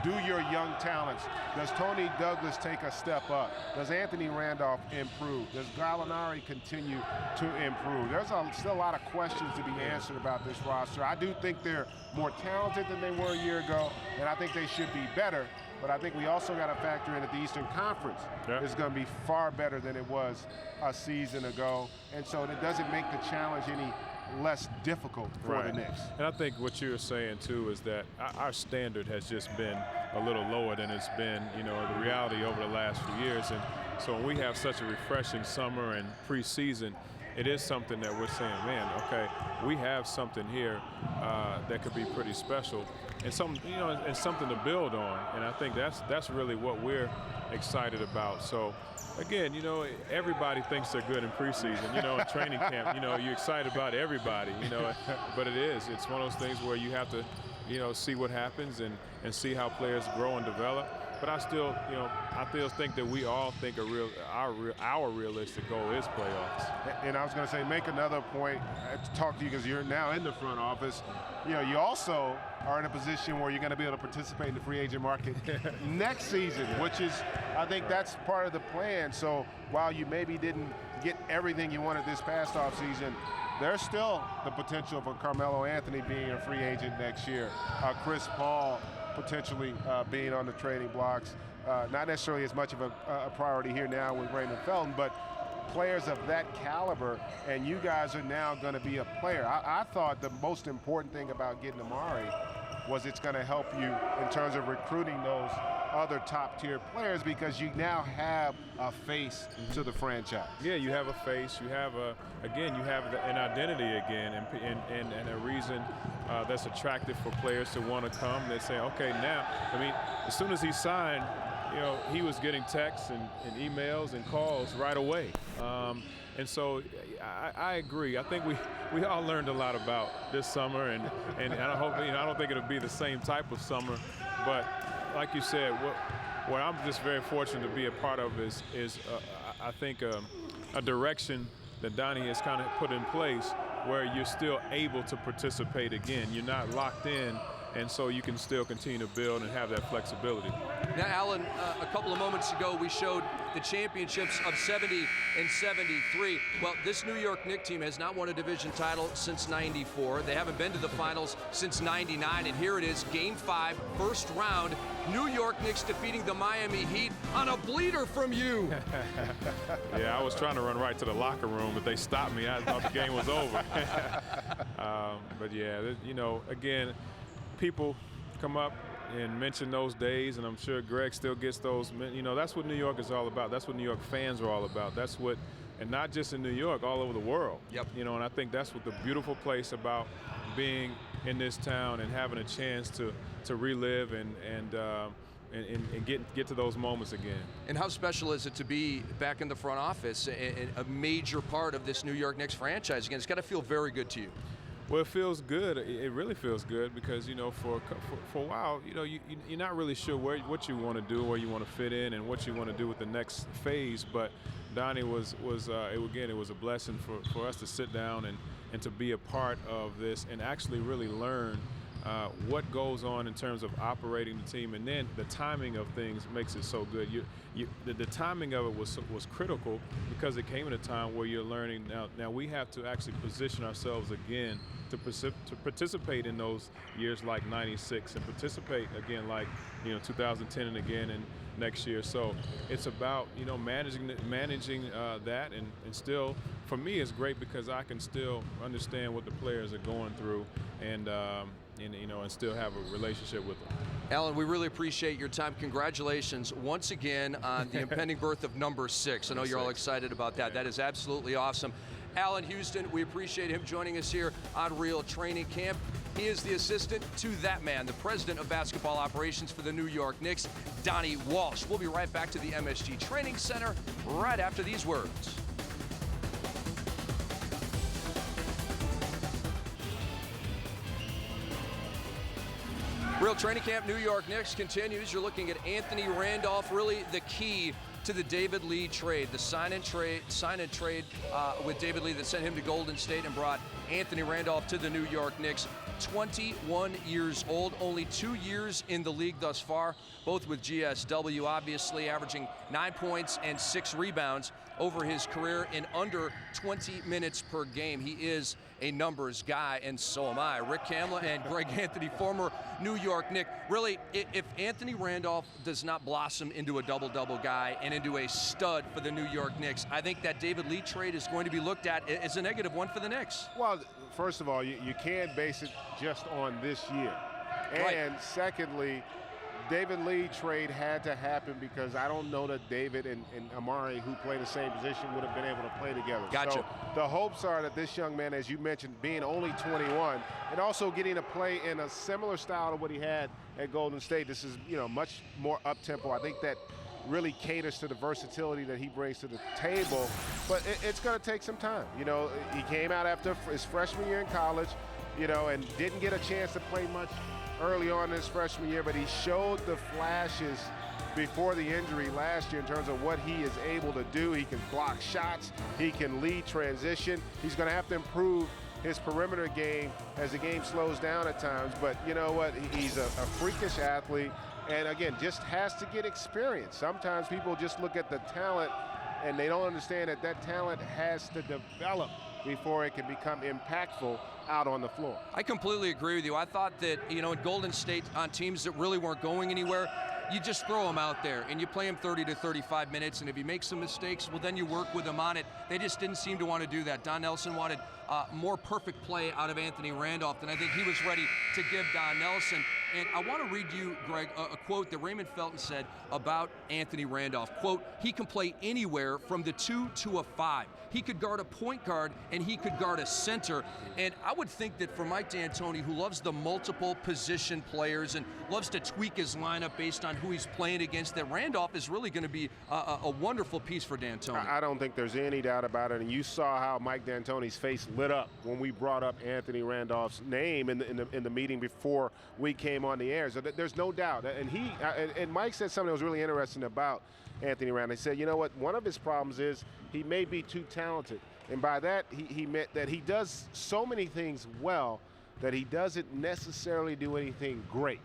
S2: do your young talents, does Tony Douglas take a step up? Does Anthony Randolph improve? Does Gallinari continue to improve? There's still a lot of questions to be answered about this roster. I do think they're more talented than they were a year ago, and I think they should be better. But I think we also got to factor in that the Eastern Conference is going to be far better than it was a season ago. And so it doesn't make the challenge any less difficult for the Knicks.
S4: And I think what you're saying too is that our standard has just been a little lower than it's been, the reality over the last few years. And so when we have such a refreshing summer and preseason, it is something that we're saying, man, okay, we have something here that could be pretty special, and and something to build on. And I think that's really what we're excited about. So again, everybody thinks they're good in preseason. In training camp, you're excited about everybody. But it's one of those things where you have to, see what happens and see how players grow and develop. But I still think that we all think our realistic goal is playoffs.
S2: And I was going to say, make another point to talk to you, because you're now in the front office. You also are in a position where you're going to be able to participate in the free agent market next season, which is, I think that's part of the plan. So while you maybe didn't get everything you wanted this past offseason, there's still the potential for Carmelo Anthony being a free agent next year. Chris Paul potentially being on the trading blocks. Not necessarily as much of a priority here now with Raymond Felton, but players of that caliber, and you guys are now going to be a player. I thought the most important thing about getting Amari was it's going to help you in terms of recruiting those other top-tier players, because you now have a face to the franchise.
S4: Yeah, you have a face. You have an identity again, and a reason that's attractive for players to want to come. They say, okay, now, as soon as he signed, he was getting texts and emails and calls right away. And so I agree. I think we all learned a lot about this summer, and I hope, I don't think it'll be the same type of summer, but like you said, what I'm just very fortunate to be a part of is I think a direction that Donnie has kind of put in place where you're still able to participate again. You're not locked in, and so you can still continue to build and have that flexibility.
S1: Now, Alan, a couple of moments ago, we showed the championships of 70 and 73. Well, this New York Knicks team has not won a division title since '94. They haven't been to the finals since '99, and here it is, Game 5, first round. New York Knicks defeating the Miami Heat on a bleeder from you.
S4: Yeah, I was trying to run right to the locker room, but they stopped me. I thought the game was over. But yeah, again, people come up and mention those days, and I'm sure Greg still gets those. That's what New York is all about. That's what New York fans are all about. That's what, and not just in New York, all over the world.
S1: Yep.
S4: And I think that's what the beautiful place about being in this town and having a chance to relive and get to those moments again.
S1: And how special is it to be back in the front office and a major part of this New York Knicks franchise again? It's got to feel very good to you.
S4: Well, it feels good. It really feels good because, you know, for a while, you know, you're not really sure what you want to do, where you want to fit in, and what you want to do with the next phase. But Donnie was again, it was a blessing for us to sit down and to be a part of this and actually really learn what goes on in terms of operating the team, and then the timing of things makes it so good. The timing of it was critical because it came at a time where you're learning. Now we have to actually position ourselves again to participate in those years like '96 and participate again like 2010 and again and next year. So it's about managing that and still, for me, it's great because I can still understand what the players are going through and still have a relationship with them.
S1: Alan, we really appreciate your time. Congratulations once again on the impending birth of number 6. I know you're all excited about that. That is absolutely awesome. Alan Houston, we appreciate him joining us here on Real Training Camp. He is the assistant to that man, the president of basketball operations for the New York Knicks, Donnie Walsh. We'll be right back to the MSG Training Center right after these words. Real Training Camp New York Knicks continues. You're looking at Anthony Randolph, really the key to the David Lee trade, the sign and trade with David Lee that sent him to Golden State and brought Anthony Randolph to the New York Knicks. 21 years old, only 2 years in the league thus far, both with GSW, obviously averaging 9 points and 6 rebounds over his career in under 20 minutes per game. He is a numbers guy, and so am I. Rick Kamla and Greg Anthony, former New York Knick. Really, if Anthony Randolph does not blossom into a double-double guy and into a stud for the New York Knicks, I think that David Lee trade is going to be looked at as a negative one for the Knicks.
S2: Well, first of all, you can't base it just on this year. And secondly, David Lee trade had to happen because I don't know that David and Amari, who play the same position, would have been able to play together.
S1: Gotcha.
S2: So the hopes are that this young man, as you mentioned, being only 21 and also getting to play in a similar style to what he had at Golden State, this is much more up-tempo. I think that really caters to the versatility that he brings to the table, but it's going to take some time. He came out after his freshman year in college, and didn't get a chance to play much early on in his freshman year, but he showed the flashes before the injury last year in terms of what he is able to do. He can block shots, he can lead transition. He's going to have to improve his perimeter game as the game slows down at times, but you know what? He's a freakish athlete, and again, just has to get experience. Sometimes people just look at the talent and they don't understand that talent has to develop before it can become impactful out on the floor.
S1: I completely agree with you. I thought that, in Golden State, on teams that really weren't going anywhere, you just throw him out there and you play him 30 to 35 minutes, and if he makes some mistakes, well, then you work with him on it. They just didn't seem to want to do that. Don Nelson wanted more perfect play out of Anthony Randolph than I think he was ready to give Don Nelson. And I want to read you, Greg, a quote that Raymond Felton said about Anthony Randolph. Quote, "He can play anywhere from the 2 to a 5. He could guard a point guard and he could guard a center." And I would think that for Mike D'Antoni, who loves the multiple position players and loves to tweak his lineup based on who he's playing against, that Randolph is really going to be a wonderful piece for D'Antoni.
S2: I don't think there's any doubt about it. And you saw how Mike D'Antoni's face lit up when we brought up Anthony Randolph's name in the meeting before we came on the air. So there's no doubt. And Mike said something that was really interesting about Anthony Randolph. He said, you know what, one of his problems is he may be too talented. And by that, he meant that he does so many things well that he doesn't necessarily do anything great.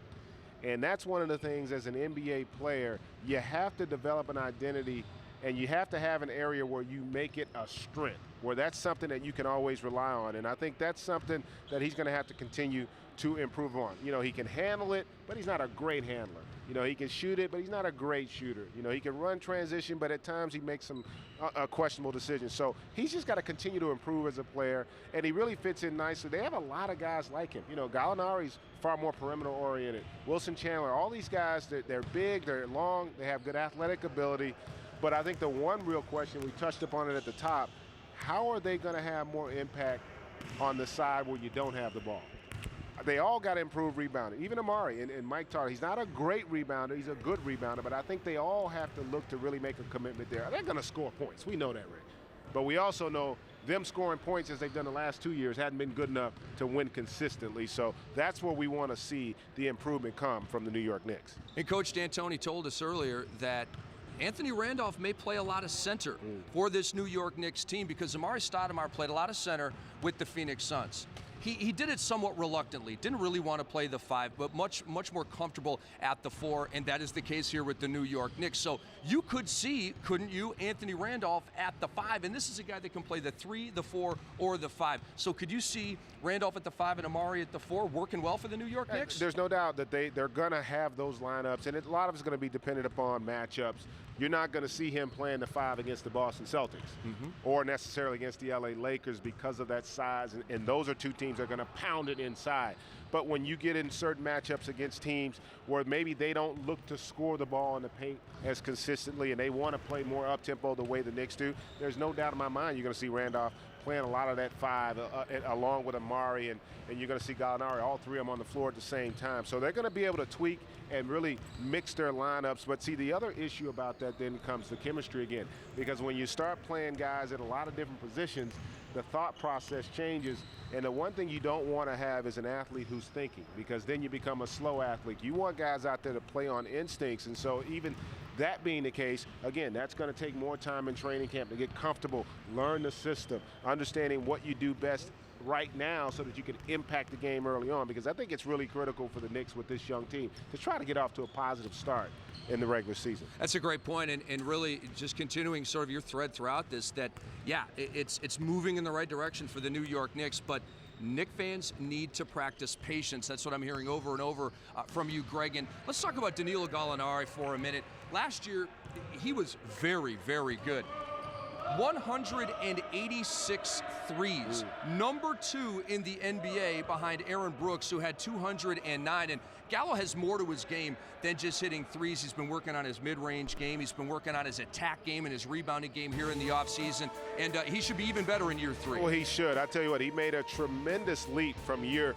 S2: And that's one of the things as an NBA player, you have to develop an identity and you have to have an area where you make it a strength, where that's something that you can always rely on. And I think that's something that he's going to have to continue to improve on. He can handle it, but he's not a great handler. He can shoot it, but he's not a great shooter. He can run transition, but at times he makes some questionable decisions. So he's just got to continue to improve as a player, and he really fits in nicely. They have a lot of guys like him. Gallinari's far more perimeter-oriented. Wilson Chandler, all these guys, they're big, they're long, they have good athletic ability. But I think the one real question, we touched upon it at the top, how are they going to have more impact on the side where you don't have the ball? They all got to improve rebounding. Even Amari and Mike Tarter, he's not a great rebounder, he's a good rebounder, but I think they all have to look to really make a commitment there. They're going to score points. We know that, Rick. But we also know them scoring points as they've done the last 2 years hadn't been good enough to win consistently. So that's where we want to see the improvement come from the New York Knicks.
S1: And Coach D'Antoni told us earlier that Anthony Randolph may play a lot of center for this New York Knicks team because Amari Stoudemire played a lot of center with the Phoenix Suns. He did it somewhat reluctantly, didn't really want to play the 5, but much more comfortable at the 4, and that is the case here with the New York Knicks. So you could see, couldn't you, Anthony Randolph at the 5, and this is a guy that can play the 3, the 4, or the 5. So could you see Randolph at the 5 and Amari at the 4 working well for the New York Knicks?
S2: There's no doubt that they're going to have those lineups, and a lot of it's going to be dependent upon matchups. You're not going to see him playing the 5 against the Boston Celtics or necessarily against the LA Lakers because of that size, and those are two teams that are going to pound it inside. But when you get in certain matchups against teams where maybe they don't look to score the ball in the paint as consistently and they want to play more up-tempo the way the Knicks do, there's no doubt in my mind you're going to see Randolph playing a lot of that 5 along with Amari, and you're going to see Gallinari, all three of them on the floor at the same time. So they're going to be able to tweak and really mix their lineups. But see, the other issue about that then comes the chemistry again, because when you start playing guys at a lot of different positions, the thought process changes. And the one thing you don't want to have is an athlete who's thinking, because then you become a slow athlete. You want guys out there to play on instincts, and so even that being the case, again, that's going to take more time in training camp to get comfortable, learn the system, understanding what you do best right now so that you can impact the game early on, because I think it's really critical for the Knicks with this young team to try to get off to a positive start in the regular season.
S1: That's a great point, and really just continuing sort of your thread throughout this, that, yeah, it's moving in the right direction for the New York Knicks, but Knick fans need to practice patience. That's what I'm hearing over and over from you, Greg. And let's talk about Danilo Gallinari for a minute. Last year, he was very, very good. 186 threes, number 2 in the NBA behind Aaron Brooks, who had 209. And Gallo has more to his game than just hitting threes. He's been working on his mid-range game. He's been working on his attack game and his rebounding game here in the offseason. And he should be even better in year 3.
S2: Well, he should. I tell you what, he made a tremendous leap from year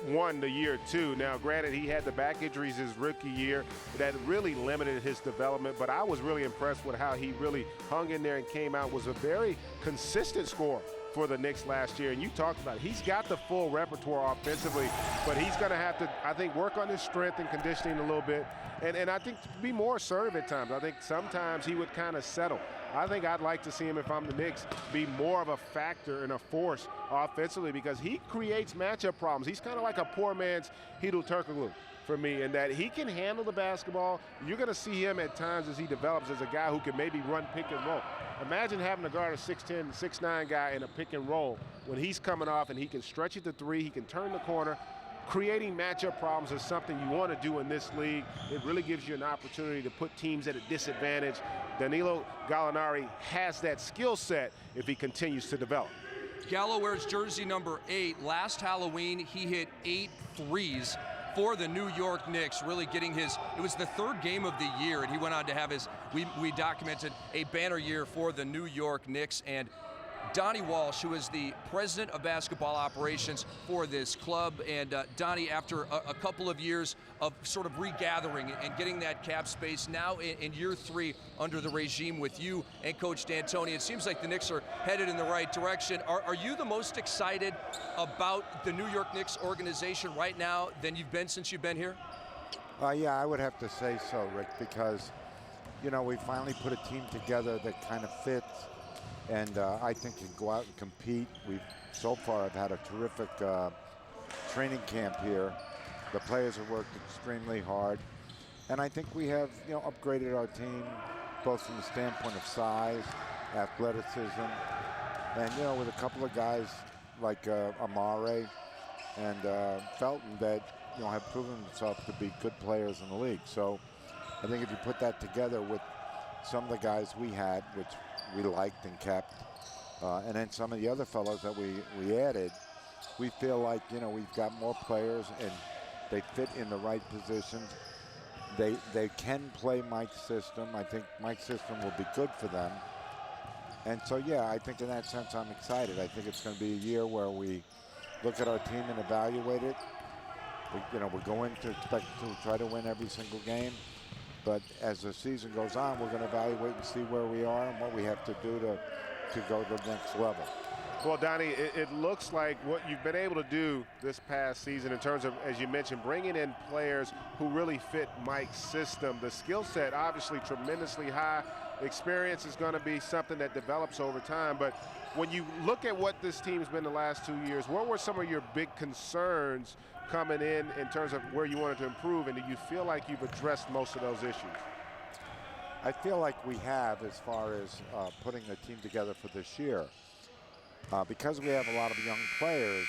S2: 1 to year 2. Now, granted, he had the back injuries his rookie year that really limited his development, but I was really impressed with how he really hung in there and came out, was a very consistent scorer for the Knicks last year. And you talked about it. He's got the full repertoire offensively, but he's going to have to, I think, work on his strength and conditioning a little bit. And I think be more assertive at times. I think sometimes he would kind of settle. I think I'd like to see him, if I'm the Knicks, be more of a factor and a force offensively, because he creates matchup problems. He's kind of like a poor man's Hedo Turkoglu for me, in that he can handle the basketball. You're going to see him at times as he develops as a guy who can maybe run pick and roll. Imagine having to guard a 6'10", 6'9" guy in a pick and roll when he's coming off and he can stretch it to 3, he can turn the corner. Creating matchup problems is something you want to do in this league. It really gives you an opportunity to put teams at a disadvantage. Danilo Gallinari has that skill set if he continues to develop.
S1: Gallo wears jersey number 8. Last Halloween, he hit 8 threes for the New York Knicks, really getting his, it was the 3rd game of the year, and he went on to have his, we documented a banner year for the New York Knicks. And Donnie Walsh, who is the president of basketball operations for this club. And Donnie, after a couple of years of sort of regathering and getting that cap space, now in year 3 under the regime with you and Coach D'Antoni, it seems like the Knicks are headed in the right direction. Are you the most excited about the New York Knicks organization right now than you've been since you've been here?
S6: Yeah, I would have to say so, Rick, because, you know, we finally put a team together that kind of fits. And I think can go out and compete. We've so far have had a terrific training camp here. The players have worked extremely hard, and I think we have, you know, upgraded our team both from the standpoint of size, athleticism, and, you know, with a couple of guys like Amare and Felton that, you know, have proven themselves to be good players in the league. So I think if you put that together with some of the guys we had, which we liked and kept, and then some of the other fellows that we added, we feel like, you know, we've got more players and they fit in the right positions. They can play Mike's system. I think Mike's system will be good for them. And so, yeah, I think in that sense I'm excited. I think it's going to be a year where we look at our team and evaluate it. We're going to expect to try to win every single game. But as the season goes on, we're going to evaluate and see where we are and what we have to do to go to the next level.
S2: Well, Donnie, it looks like what you've been able to do this past season in terms of, as you mentioned, bringing in players who really fit Mike's system. The skill set, obviously, tremendously high. Experience is going to be something that develops over time. But when you look at what this team's been the last 2 years, what were some of your big concerns coming in terms of where you wanted to improve? And do you feel like you've addressed most of those issues?
S6: I feel like we have, as far as putting the team together for this year. Because we have a lot of young players,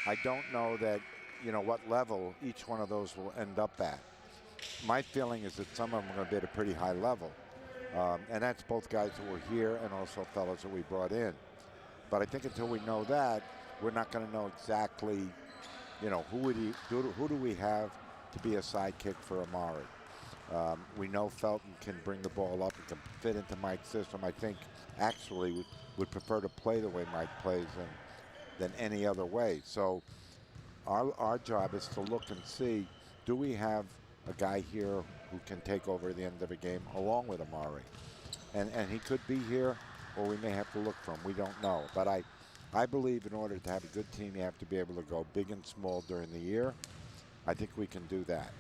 S6: I don't know that, what level each one of those will end up at. My feeling is that some of them are going to be at a pretty high level. And that's both guys that were here and also fellows that we brought in. But I think until we know that, we're not going to know exactly, who do we have to be a sidekick for Amari. We know Felton can bring the ball up and can fit into Mike's system. I think actually would prefer to play the way Mike plays than any other way. So our job is to look and see, do we have a guy here who can take over at the end of a game along with Amari? And he could be here, or we may have to look for him. We don't know. But I believe in order to have a good team, you have to be able to go big and small during the year. I think we can do that.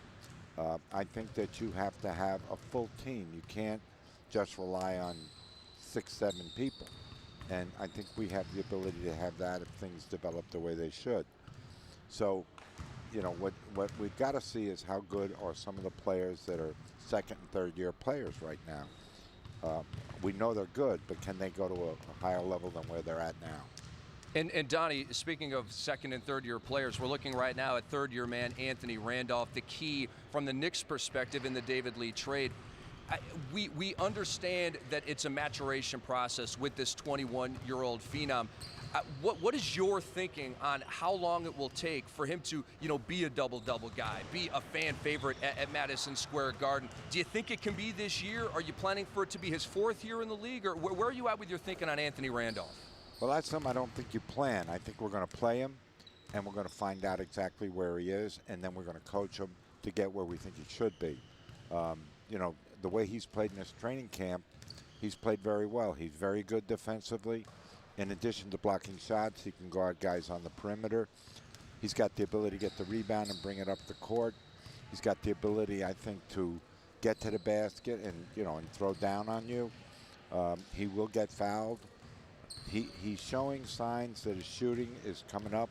S6: I think that you have to have a full team. You can't just rely on 6, 7 people. And I think we have the ability to have that if things develop the way they should. So, what we've got to see is how good are some of the players that are second and third year players right now. We know they're good, but can they go to a higher level than where they're at now?
S1: And Donnie, speaking of second and third year players, we're looking right now at third year man Anthony Randolph, the key from the Knicks perspective in the David Lee trade. We understand that it's a maturation process with this 21-year-old phenom. What is your thinking on how long it will take for him to, be a double-double guy, be a fan favorite at Madison Square Garden? Do you think it can be this year? Are you planning for it to be his 4th year in the league? Or where are you at with your thinking on Anthony Randolph?
S6: Well, that's something I don't think you plan. I think we're going to play him, and we're going to find out exactly where he is, and then we're going to coach him to get where we think he should be. The way he's played in this training camp, he's played very well. He's very good defensively. In addition to blocking shots, he can guard guys on the perimeter. He's got the ability to get the rebound and bring it up the court. He's got the ability, I think, to get to the basket and throw down on you. He will get fouled. He's showing signs that his shooting is coming up,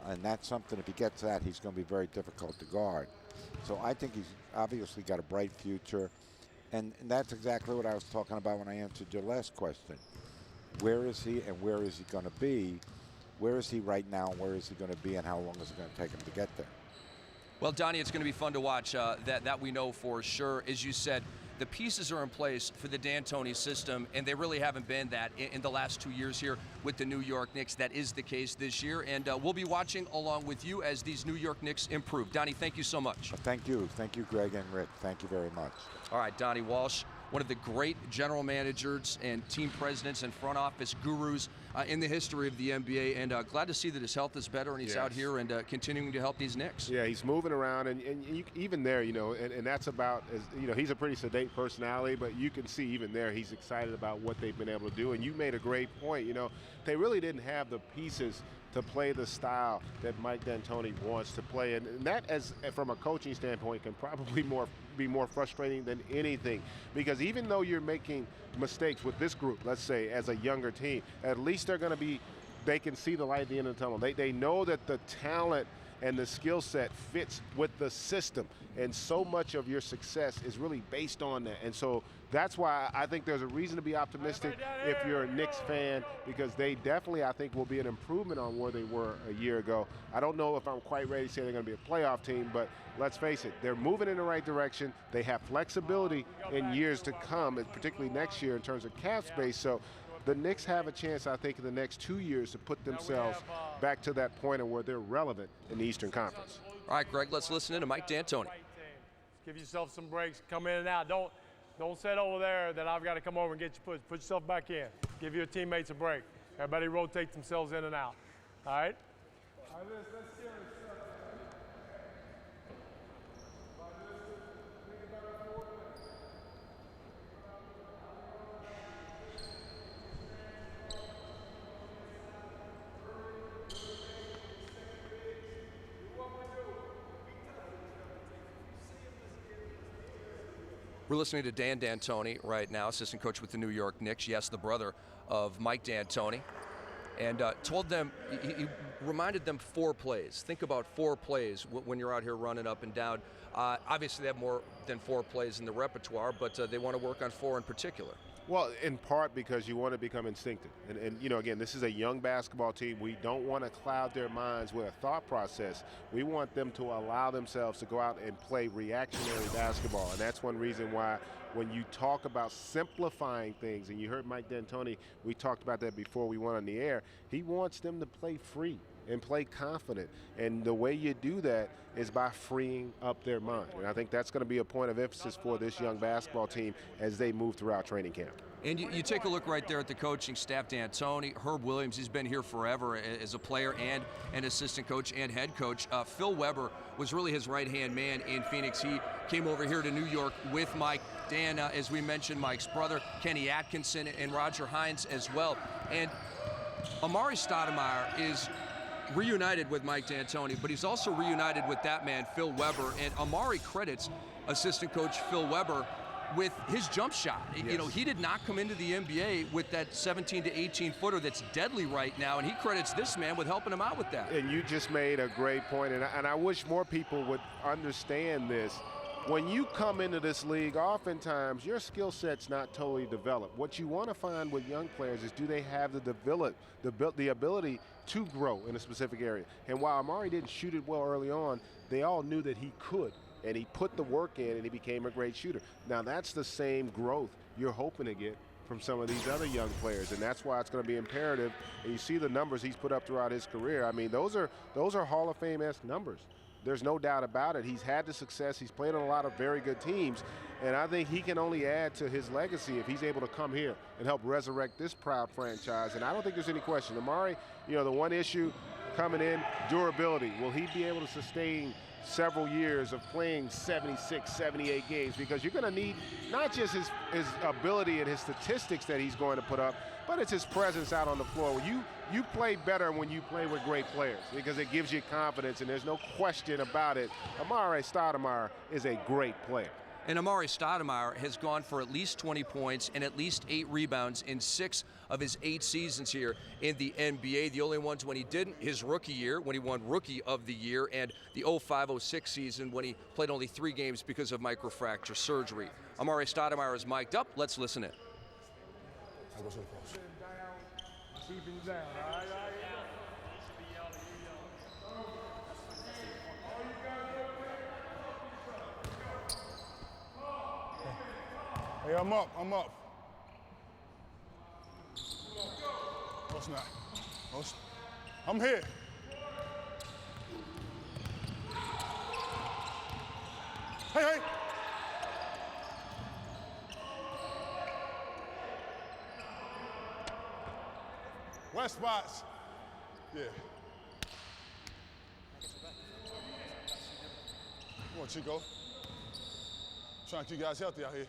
S6: and that's something, if he gets that, he's going to be very difficult to guard. So I think he's obviously got a bright future, and that's exactly what I was talking about when I answered your last question. Where is he and where is he going to be? Where is he right now and where is he going to be, and how long is it going to take him to get there?
S1: Well, Donnie, it's going to be fun to watch. That we know for sure. As you said, the pieces are in place for the D'Antoni system, and they really haven't been that in the last 2 years here with the New York Knicks. That is the case this year, and we'll be watching along with you as these New York Knicks improve. Donnie, thank you so much.
S6: Thank you. Thank you, Greg and Rick. Thank you very much.
S1: All right, Donnie Walsh, one of the great general managers and team presidents and front office gurus in the history of the NBA, and glad to see that his health is better and he's out here and continuing to help these Knicks.
S2: Yeah, he's moving around, and even there, and that's about, he's a pretty sedate personality, but you can see even there he's excited about what they've been able to do. And you made a great point. They really didn't have the pieces to play the style that Mike D'Antoni wants to play, and that, as from a coaching standpoint, can probably be more frustrating than anything, because even though you're making mistakes with this group, let's say as a younger team, at least they can see the light at the end of the tunnel. They know that the talent and the skill set fits with the system, and so much of your success is really based on that. And so that's why I think there's a reason to be optimistic if you're a Knicks fan, because they definitely, I think, will be an improvement on where they were a year ago. I don't know if I'm quite ready to say they're going to be a playoff team, but let's face it, they're moving in the right direction. They have flexibility in years to come, and particularly next year in terms of cap space. So the Knicks have a chance, I think, in the next 2 years to put themselves back to that point of where they're relevant in the Eastern Conference.
S1: All right, Greg, let's listen in to Mike D'Antoni.
S3: Give yourself some breaks. Come in and out. Don't sit over there that I've got to come over and get you pushed. Put yourself back in. Give your teammates a break. Everybody rotate themselves in and out. All right? All right, let's see it.
S1: We're listening to Dan D'Antoni right now, assistant coach with the New York Knicks. Yes, the brother of Mike D'Antoni. And told them, he reminded them 4 plays. Think about 4 plays when you're out here running up and down. Obviously, they have more than 4 plays in the repertoire, but they want to work on 4 in particular.
S2: Well, in part because you want to become instinctive. And you know, again, this is a young basketball team. We don't want to cloud their minds with a thought process. We want them to allow themselves to go out and play reactionary basketball. And that's one reason why when you talk about simplifying things, and you heard Mike D'Antoni, we talked about that before we went on the air, he wants them to play free and play confident. And the way you do that is by freeing up their mind. And I think that's going to be a point of emphasis for this young basketball team as they move throughout training camp.
S1: And you take a look right there at the coaching staff. D'Antoni, Herb Williams, he's been here forever as a player and an assistant coach and head coach. Phil Weber was really his right-hand man in Phoenix. He came over here to New York with Mike. Dan, as we mentioned, Mike's brother, Kenny Atkinson, and Roger Hines as well. And Amari Stoudemire is reunited with Mike D'Antoni, but he's also reunited with that man, Phil Weber. And Amari credits assistant coach Phil Weber with his jump shot.
S2: Yes.
S1: You know, he did not come into the NBA with that 17 to 18 footer that's deadly right now, and he credits this man with helping him out with that.
S2: And you just made a great point, and I wish more people would understand this. When you come into this league, oftentimes your skill set's not totally developed. What you want to find with young players is, do they have the ability to grow in a specific area? And while Amari didn't shoot it well early on, they all knew that he could. And he put the work in, and he became a great shooter. Now, that's the same growth you're hoping to get from some of these other young players, and that's why it's going to be imperative. And you see the numbers he's put up throughout his career. I mean, those are Hall of Fame-esque numbers. There's no doubt about it. He's had the success. He's played on a lot of very good teams, and I think he can only add to his legacy if he's able to come here and help resurrect this proud franchise. And I don't think there's any question. Amari, you know, the one issue coming in, durability. Will he be able to sustain several years of playing 76, 78 games? Because you're going to need not just his ability and his statistics that he's going to put up, but it's his presence out on the floor. You play better when you play with great players because it gives you confidence, and there's no question about it. Amari Stoudemire is a great player.
S1: And Amari Stoudemire has gone for at least 20 points and at least 8 rebounds in 6 of his 8 seasons here in the NBA. The only ones when he didn't, his rookie year, when he won Rookie of the Year, and the 05-06 season when he played only 3 games because of microfracture surgery. Amari Stoudemire is mic'd up. Let's listen in.
S3: Keep him down. All right.
S7: Hey, I'm up. No, it's not. I'm here. Hey. West spots. Yeah. Come on, Chico. Trying to keep you guys healthy out here.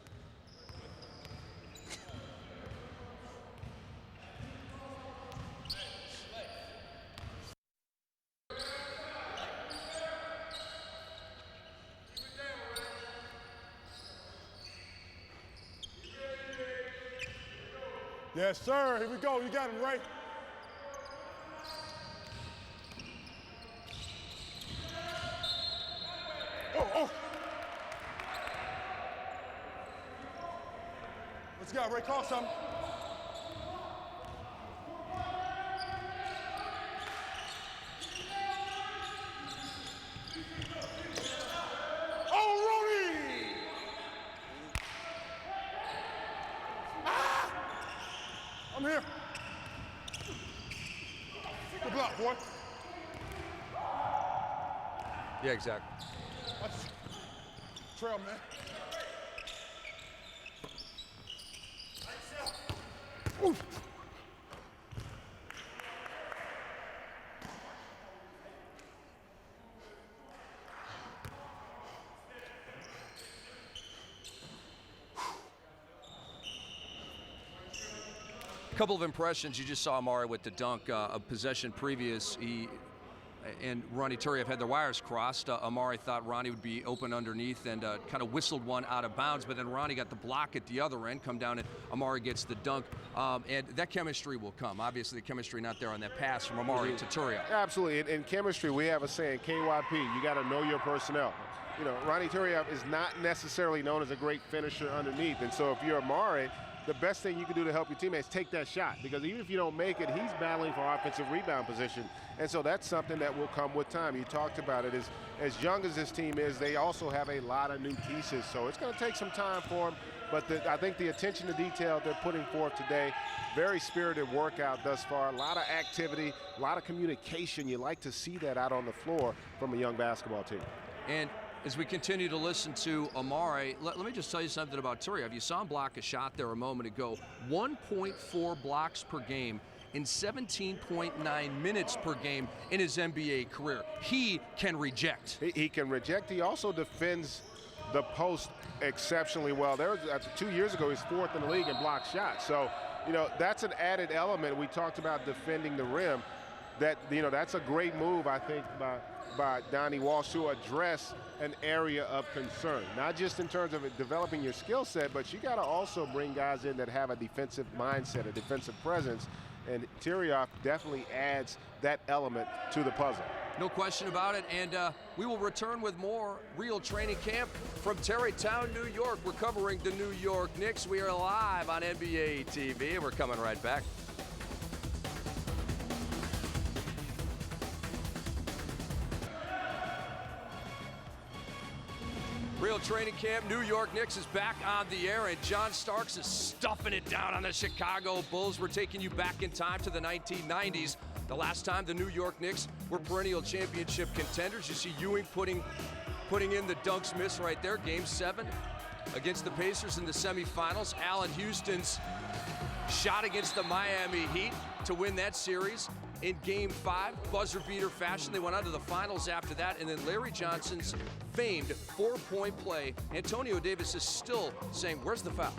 S7: Yes, sir. Here we go. You got him, right? Oh. What you got, Ray? Call something. I'm here. Good block, boy.
S1: Yeah, exactly.
S7: Watch trail, man. Oof.
S1: Couple of impressions. You just saw Amari with the dunk. A possession previous, he and Ronnie Turiaf had their wires crossed. Amari thought Ronnie would be open underneath and kind of whistled one out of bounds, but then Ronnie got the block at the other end, come down, and Amari gets the dunk. And that chemistry will come. Obviously, the chemistry not there on that pass from Amari to Turiaf.
S2: Absolutely. In chemistry, we have a saying, KYP, you got to know your personnel. You know, Ronnie Turiaf is not necessarily known as a great finisher underneath, and so if you're Amari, the best thing you can do to help your teammates take that shot, because even if you don't make it, he's battling for offensive rebound position, and so that's something that will come with time. You talked about it. As young as this team is, they also have a lot of new pieces, so it's going to take some time for them, but I think the attention to detail they're putting forth today, very spirited workout thus far, a lot of activity, a lot of communication. You like to see that out on the floor from a young basketball team.
S1: And as we continue to listen to Amari, let me just tell you something about Turiaf. You saw him block a shot there a moment ago. 1.4 blocks per game in 17.9 minutes per game in his NBA career. He can reject.
S2: He can reject. He also defends the post exceptionally well. There was 2 years ago, he's 4th in the league in block shots. So, you know, that's an added element. We talked about defending the rim. That, you know, that's a great move, I think, by Donnie Walsh to address an area of concern, not just in terms of developing your skill set, but you got to also bring guys in that have a defensive mindset, a defensive presence, and Turiaf definitely adds that element to the puzzle.
S1: No question about it, and we will return with more Real Training Camp from Tarrytown, New York. We're covering the New York Knicks. We are live on NBA TV, and we're coming right back. Real Training Camp, New York Knicks is back on the air, and John Starks is stuffing it down on the Chicago Bulls. We're taking you back in time to the 1990s, the last time the New York Knicks were perennial championship contenders. You see Ewing putting in the dunks miss right there, Game 7 against the Pacers in the semifinals. Allen Houston's shot against the Miami Heat to win that series. In Game 5, buzzer beater fashion, they went on to the finals after that, and then Larry Johnson's famed 4-point play. Antonio Davis is still saying, where's the foul?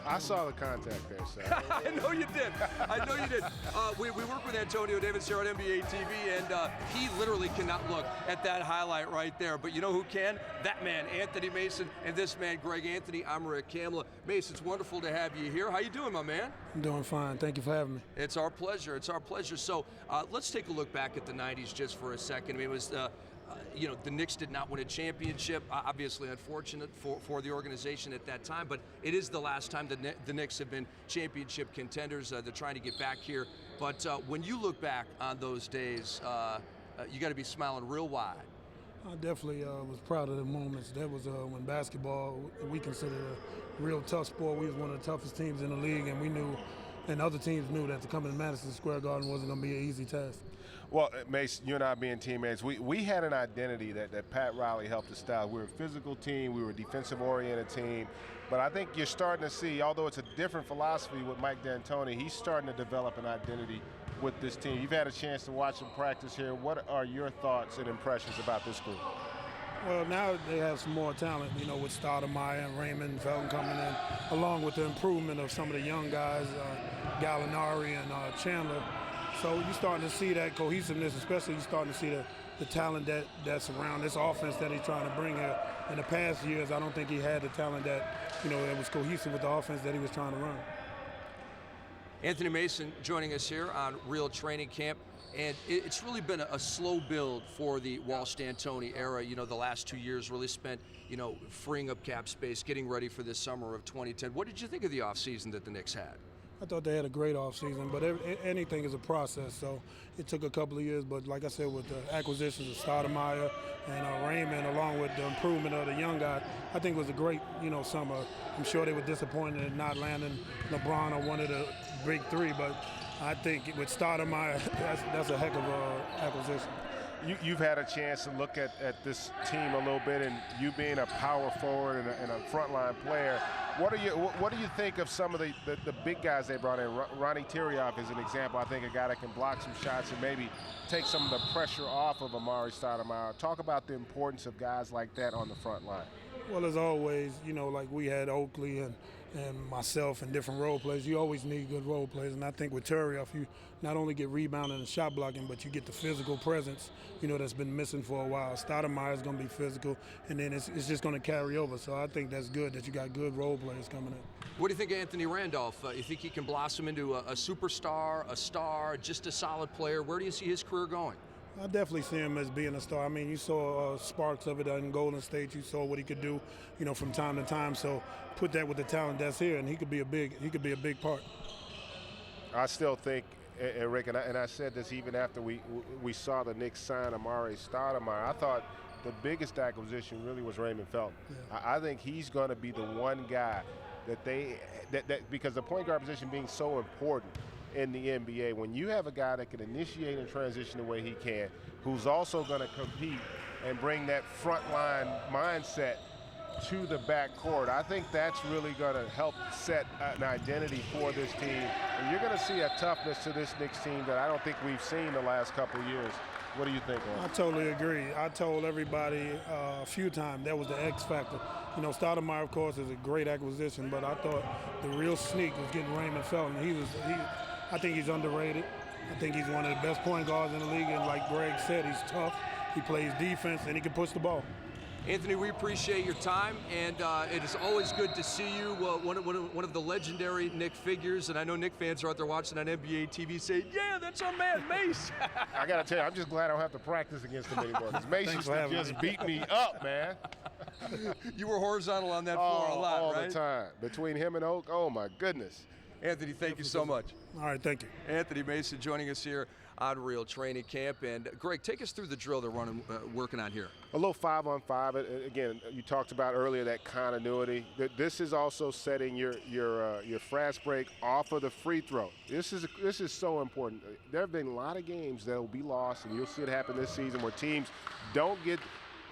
S2: I saw the contact there, sir.
S1: I know you did. I know you did. We work with Antonio Davis here on NBA TV, and he literally cannot look at that highlight right there. But you know who can? That man, Anthony Mason, and this man, Greg Anthony. I'm Rick Kamla. Mason, it's wonderful to have you here. How you doing, my man?
S8: I'm doing fine. Thank you for having me.
S1: It's our pleasure. It's our pleasure. So let's take a look back at the 90s just for a second. I mean, it was you know, the Knicks did not win a championship. Obviously unfortunate for the organization at that time, but it is the last time the Knicks have been championship contenders. They're trying to get back here. But when you look back on those days, you got to be smiling real wide.
S8: I definitely was proud of the moments. That was when basketball, we considered a real tough sport. We was one of the toughest teams in the league, and we knew, and other teams knew, that to come to Madison Square Garden wasn't going to be an easy task.
S2: Well, Mace, you and I being teammates, we had an identity that Pat Riley helped establish. We were a physical team. We were a defensive-oriented team. But I think you're starting to see, although it's a different philosophy with Mike D'Antoni, he's starting to develop an identity with this team. You've had a chance to watch him practice here. What are your thoughts and impressions about this group?
S8: Well, now they have some more talent, you know, with Stoudemire and Raymond Felton coming in, along with the improvement of some of the young guys, Gallinari and Chandler. So you're starting to see that cohesiveness, especially you're starting to see the talent that's around this offense that he's trying to bring here. In the past years, I don't think he had the talent that, you know, that was cohesive with the offense that he was trying to run.
S1: Anthony Mason joining us here on Real Training Camp. And it's really been a slow build for the Walsh-D'Antoni era. You know, the last 2 years really spent, you know, freeing up cap space, getting ready for this summer of 2010. What did you think of the offseason that the Knicks had?
S8: I thought they had a great offseason, but anything is a process, so it took a couple of years. But like I said, with the acquisitions of Stoudemire and Raymond, along with the improvement of the young guy, I think it was a great, you know, summer. I'm sure they were disappointed in not landing LeBron or one of the big three, but I think with Stoudemire, that's a heck of an acquisition.
S2: You've had a chance to look at this team a little bit, and you being a power forward and a frontline player, what do you think of some of the big guys they brought in? Ronnie Turiaf is an example. I think a guy that can block some shots and maybe take some of the pressure off of Amari Stoudemire. Talk about the importance of guys like that on the front line.
S8: Well, as always, you know, like we had Oakley and myself and different role players. You always need good role players, and I think with Turioff, you not only get rebounding and shot blocking, but you get the physical presence, that's been missing for a while. Stoudemire is going to be physical, and then it's just going to carry over. So I think that's good that you got good role players coming in.
S1: What do you think of Anthony Randolph? You think he can blossom into a superstar, a star, just a solid player? Where do you see his career going?
S8: I definitely see him as being a star. I mean, you saw sparks of it in Golden State. You saw what he could do, from time to time. So put that with the talent that's here, and he could be a big part.
S2: I still think, and Rick, and I said this even after we saw the Knicks sign Amari Stoudemire, I thought the biggest acquisition really was Raymond Felton. Yeah. I think he's going to be the one guy that because the point guard position being so important in the NBA, when you have a guy that can initiate and transition the way he can, who's also going to compete and bring that front line mindset to the backcourt, I think that's really going to help set an identity for this team. And you're going to see a toughness to this Knicks team that I don't think we've seen the last couple of years. What do you think, Ron?
S8: I totally agree. I told everybody a few times that was the X factor. Stoudemire, of course, is a great acquisition, but I thought the real sneak was getting Raymond Felton. I think he's underrated. I think he's one of the best point guards in the league, and like Greg said, he's tough. He plays defense, and he can push the ball.
S1: Anthony, we appreciate your time, and it is always good to see you. One of the legendary Knick figures, and I know Knick fans are out there watching on NBA TV saying, yeah, that's our man, Mace.
S2: I got to tell you, I'm just glad I don't have to practice against him anymore, because Mace used to just beat me up, man.
S1: You were horizontal on that floor a lot,
S2: all
S1: right?
S2: All the time. Between him and Oak, oh, my goodness.
S1: Anthony, thank you so much.
S8: All right, thank you.
S1: Anthony Mason joining us here on Real Training Camp. And Greg, take us through the drill they're working on here.
S2: A little 5-on-5. Again, you talked about earlier that continuity. This is also setting your fast break off of the free throw. This is so important. There have been a lot of games that will be lost, and you'll see it happen this season where teams don't get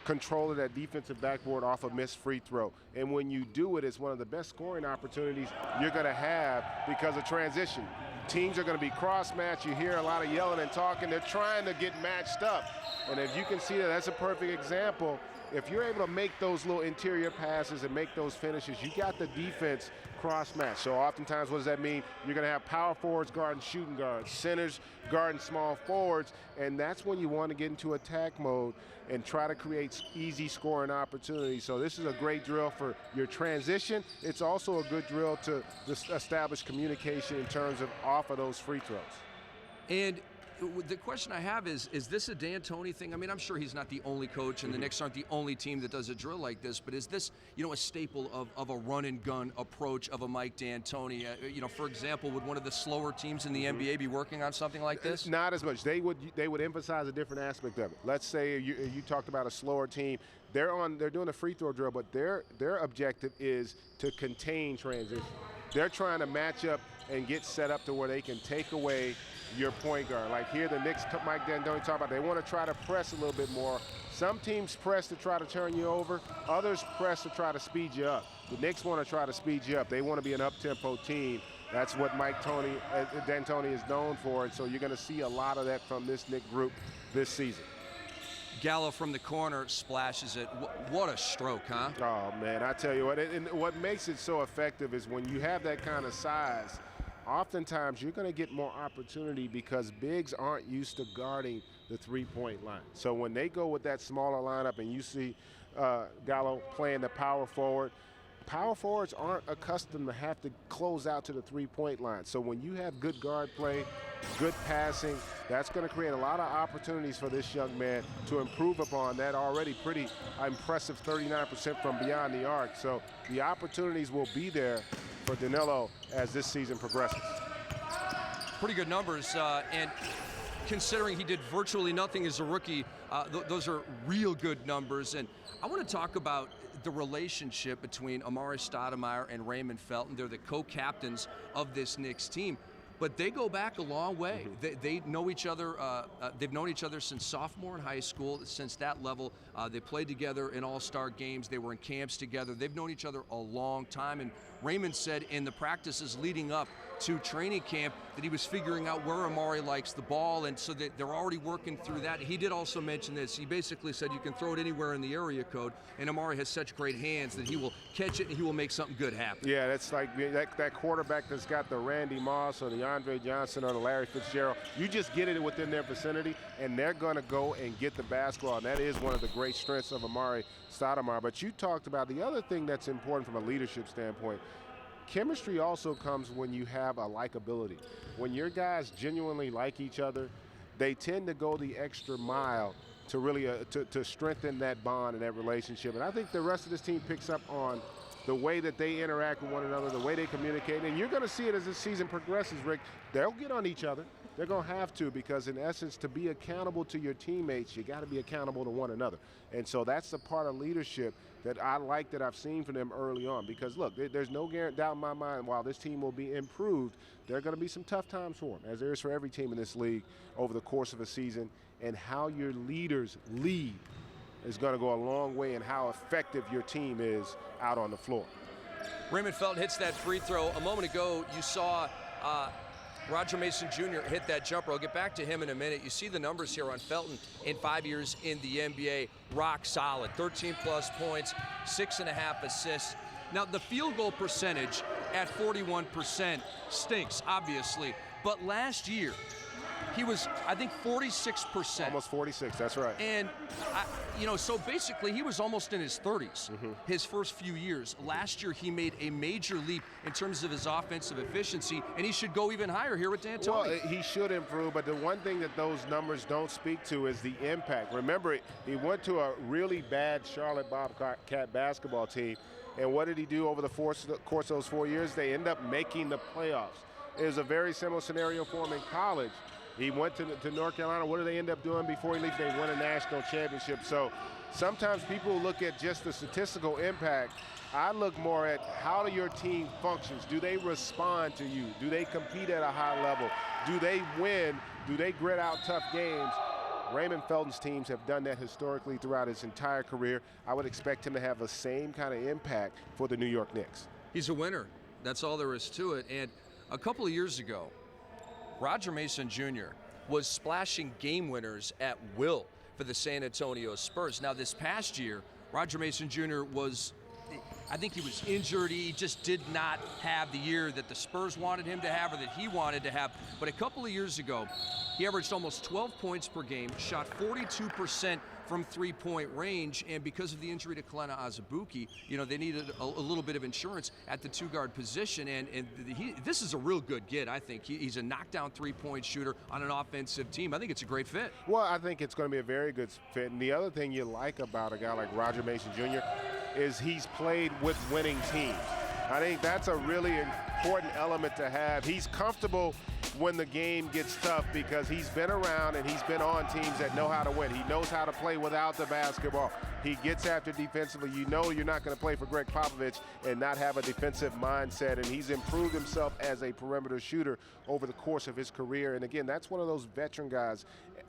S2: control of that defensive backboard off a missed free throw. And when you do it, it's one of the best scoring opportunities you're going to have because of transition. Teams are going to be cross-matched. You hear a lot of yelling and talking. They're trying to get matched up. And if you can see that, that's a perfect example. If you're able to make those little interior passes and make those finishes, you got the defense cross-match. So oftentimes, what does that mean? You're going to have power forwards guarding shooting guards, centers guarding small forwards, and that's when you want to get into attack mode and try to create easy scoring opportunities. So this is a great drill for your transition. It's also a good drill to establish communication in terms of off of those free throws.
S1: And the question I have is this a D'Antoni thing? I mean, I'm sure he's not the only coach, and the Knicks aren't the only team that does a drill like this, but is this, a staple of a run-and-gun approach of a Mike D'Antoni? For example, would one of the slower teams in the NBA be working on something like this?
S2: Not as much. They would emphasize a different aspect of it. Let's say you talked about a slower team. They're doing a free throw drill, but their objective is to contain transition. They're trying to match up and get set up to where they can take away your point guard. Like here, the Knicks, Mike D'Antoni talk about, they want to try to press a little bit more. Some teams press to try to turn you over. Others press to try to speed you up. The Knicks want to try to speed you up. They want to be an up-tempo team. That's what Mike D'Antoni is known for, and so you're going to see a lot of that from this Knicks group this season.
S1: Gallo from the corner splashes it. What a stroke, huh?
S2: Oh, man, I tell you what. And what makes it so effective is when you have that kind of size, oftentimes you're going to get more opportunity because bigs aren't used to guarding the three-point line. So when they go with that smaller lineup and you see Gallo playing the power forward, power forwards aren't accustomed to have to close out to the three-point line. So when you have good guard play, good passing, that's going to create a lot of opportunities for this young man to improve upon that already pretty impressive 39% from beyond the arc. So the opportunities will be there for Danilo as this season progresses.
S1: Pretty good numbers, and considering he did virtually nothing as a rookie, those are real good numbers. And I want to talk about the relationship between Amari Stoudemire and Raymond Felton. They're the co-captains of this Knicks team, but they go back a long way. They know each other. They've known each other since sophomore in high school. Since that level, they played together in all-star games. They were in camps together. They've known each other a long time. And Raymond said in the practices leading up to training camp that he was figuring out where Amari likes the ball, and so that they're already working through that. He did also mention this. He basically said you can throw it anywhere in the area code, and Amari has such great hands that he will catch it and he will make something good happen.
S2: Yeah, that's like that quarterback that's got the Randy Moss or the Andre Johnson or the Larry Fitzgerald. You just get it within their vicinity, and they're going to go and get the basketball, and that is one of the great strengths of Amari Stoudemire. But you talked about the other thing that's important from a leadership standpoint. Chemistry also comes when you have a likability. When your guys genuinely like each other, they tend to go the extra mile to really to strengthen that bond and that relationship. And I think the rest of this team picks up on the way that they interact with one another, the way they communicate. And you're going to see it as the season progresses, Rick. They'll get on each other. They're going to have to, because in essence, to be accountable to your teammates, you got to be accountable to one another. And so that's the part of leadership that I like that I've seen from them early on. Because look, there's no doubt in my mind, while this team will be improved, there are going to be some tough times for them, as there is for every team in this league over the course of a season. And how your leaders lead is going to go a long way in how effective your team is out on the floor.
S1: Raymond Felton hits that free throw. A moment ago, you saw Roger Mason Jr. hit that jumper. I'll get back to him in a minute. You see the numbers here on Felton in 5 years in the NBA. Rock solid. 13-plus points, 6.5 assists. Now, the field goal percentage at 41% stinks, obviously. But last year, he was, I think, 46%.
S2: Almost 46, that's right.
S1: And, so basically he was almost in his 30s, his first few years. Last year he made a major leap in terms of his offensive efficiency, and he should go even higher here with D'Antoni.
S2: Well, he should improve, but the one thing that those numbers don't speak to is the impact. Remember, he went to a really bad Charlotte Bobcat basketball team, and what did he do over the course of those 4 years? They end up making the playoffs. It was a very similar scenario for him in college. He went to North Carolina. What do they end up doing before he leaves? They win a national championship. So sometimes people look at just the statistical impact. I look more at how your team functions. Do they respond to you? Do they compete at a high level? Do they win? Do they grit out tough games? Raymond Felton's teams have done that historically throughout his entire career. I would expect him to have the same kind of impact for the New York Knicks.
S1: He's a winner. That's all there is to it. And a couple of years ago, Roger Mason Jr. was splashing game winners at will for the San Antonio Spurs. Now, this past year, Roger Mason Jr. I think he was injured. He just did not have the year that the Spurs wanted him to have or that he wanted to have. But a couple of years ago, he averaged almost 12 points per game, shot 42% from three-point range, and because of the injury to Kelena Azubuike, they needed a little bit of insurance at the two-guard position, and this is a real good get, I think. He's a knockdown three-point shooter on an offensive team. I think it's a great fit.
S2: Well, I think it's going to be a very good fit, and the other thing you like about a guy like Roger Mason Jr. is he's played with winning teams. I think that's a really important element to have. He's comfortable when the game gets tough because he's been around and he's been on teams that know how to win. He knows how to play without the basketball. He gets after defensively. You know you're not going to play for Greg Popovich and not have a defensive mindset, and he's improved himself as a perimeter shooter over the course of his career. And again, that's one of those veteran guys,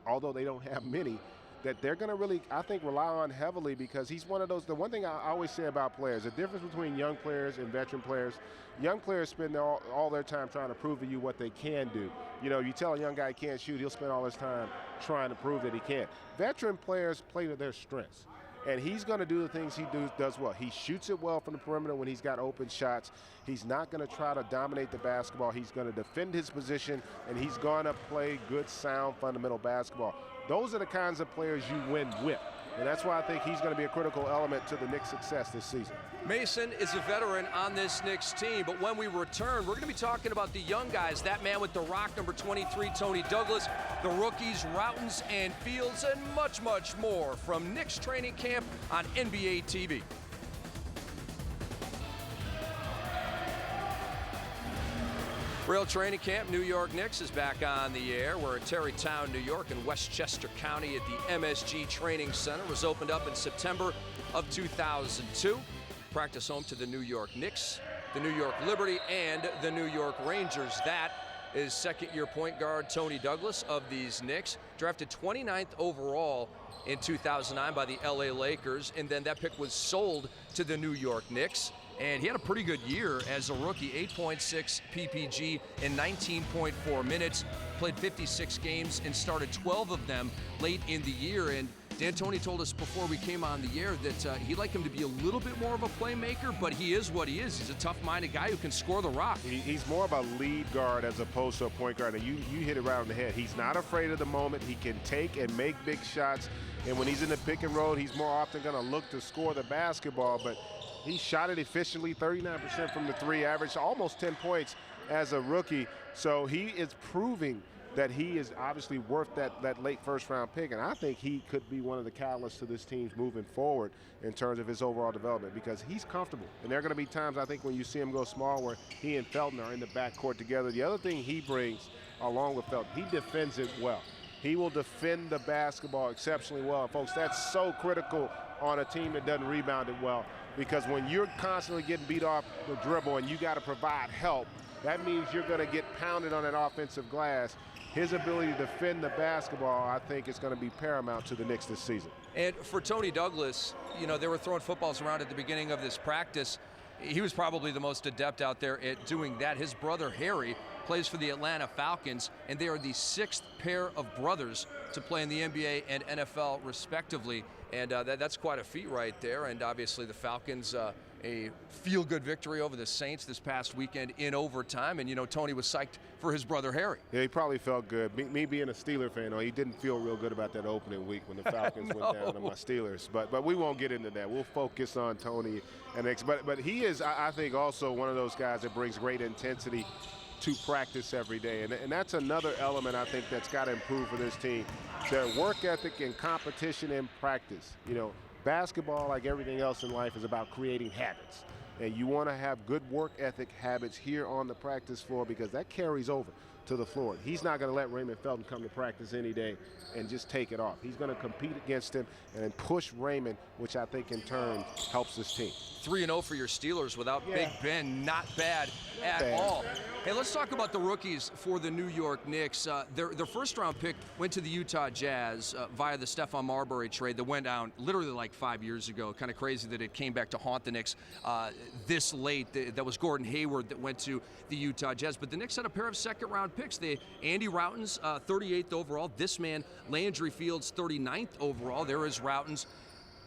S2: although they don't have many, that they're going to really, I think, rely on heavily because he's one of those. The one thing I always say about players, the difference between young players and veteran players, young players spend all their time trying to prove to you what they can do. You tell a young guy he can't shoot, he'll spend all his time trying to prove that he can. Veteran players play to their strengths, and he's going to do the things he does well. He shoots it well from the perimeter when he's got open shots. He's not going to try to dominate the basketball. He's going to defend his position, and he's going to play good, sound, fundamental basketball. Those are the kinds of players you win with. And that's why I think he's going to be a critical element to the Knicks' success this season.
S1: Mason is a veteran on this Knicks team, but when we return, we're going to be talking about the young guys, that man with the rock, number 23, Tony Douglas, the rookies, Routens and Fields, and much, much more from Knicks training camp on NBA TV. Real Training Camp, New York Knicks is back on the air. We're at Tarrytown, New York in Westchester County at the MSG Training Center. It was opened up in September of 2002. Practice home to the New York Knicks, the New York Liberty, and the New York Rangers. That is second-year point guard Tony Douglas of these Knicks, drafted 29th overall in 2009 by the LA Lakers, and then that pick was sold to the New York Knicks. and he had a pretty good year as a rookie. 8.6 PPG in 19.4 minutes, played 56 games and started 12 of them late in the year. And D'Antoni told us before we came on the air that he'd like him to be a little bit more of a playmaker, but he is what he is. He's a tough-minded guy who can score the rock.
S2: He's more of a lead guard as opposed to a point guard. And you hit it right on the head. He's not afraid of the moment. He can take and make big shots. And when he's in the pick and roll, he's more often going to look to score the basketball. But he shot it efficiently, 39% from the three, averaged almost 10 points as a rookie. So he is proving that he is obviously worth that late first-round pick. And I think he could be one of the catalysts to this team's moving forward in terms of his overall development, because he's comfortable. And there are going to be times, I think, when you see him go small where he and Felton are in the backcourt together. The other thing he brings, along with Felton, he defends it well. He will defend the basketball exceptionally well. And folks, that's so critical on a team that doesn't rebound it well, because when you're constantly getting beat off the dribble and you got to provide help, that means you're going to get pounded on that offensive glass. His ability to defend the basketball, I think, is going to be paramount to the Knicks this season.
S1: And for Tony Douglas, you know, they were throwing footballs around at the beginning of this practice. He was probably the most adept out there at doing that. His brother Harry plays for the Atlanta Falcons, and they are the 6th pair of brothers to play in the NBA and NFL respectively. And that's quite a feat right there. And obviously the Falcons, a feel-good victory over the Saints this past weekend in overtime. And, you know, Tony was psyched for his brother Harry.
S2: Yeah, he probably felt good. Me being a Steeler fan, he didn't feel real good about that opening week when the Falcons
S1: No.
S2: went down on my Steelers. But we won't get into that. We'll focus on Tony and X. But he is, I think, also one of those guys that brings great intensity to practice every day. And that's another element I think that's got to improve for this team. Their work ethic and competition in practice. You know, basketball, like everything else in life, is about creating habits. And you want to have good work ethic habits here on the practice floor, because that carries over to the floor. He's not going to let Raymond Felton come to practice any day and just take it off. He's going to compete against him and then push Raymond, which I think in turn helps this team.
S1: 3-0 for your Steelers without Big Ben. Not bad at all. Hey, let's talk about the rookies for the New York Knicks. Their first-round pick went to the Utah Jazz via the Stephon Marbury trade that went down literally like 5 years ago. Kind of crazy that it came back to haunt the Knicks this late. That was Gordon Hayward that went to the Utah Jazz. But the Knicks had a pair of second-round picks. Andy Routens, 38th overall. This man, Landry Fields, 39th overall. There is Routens.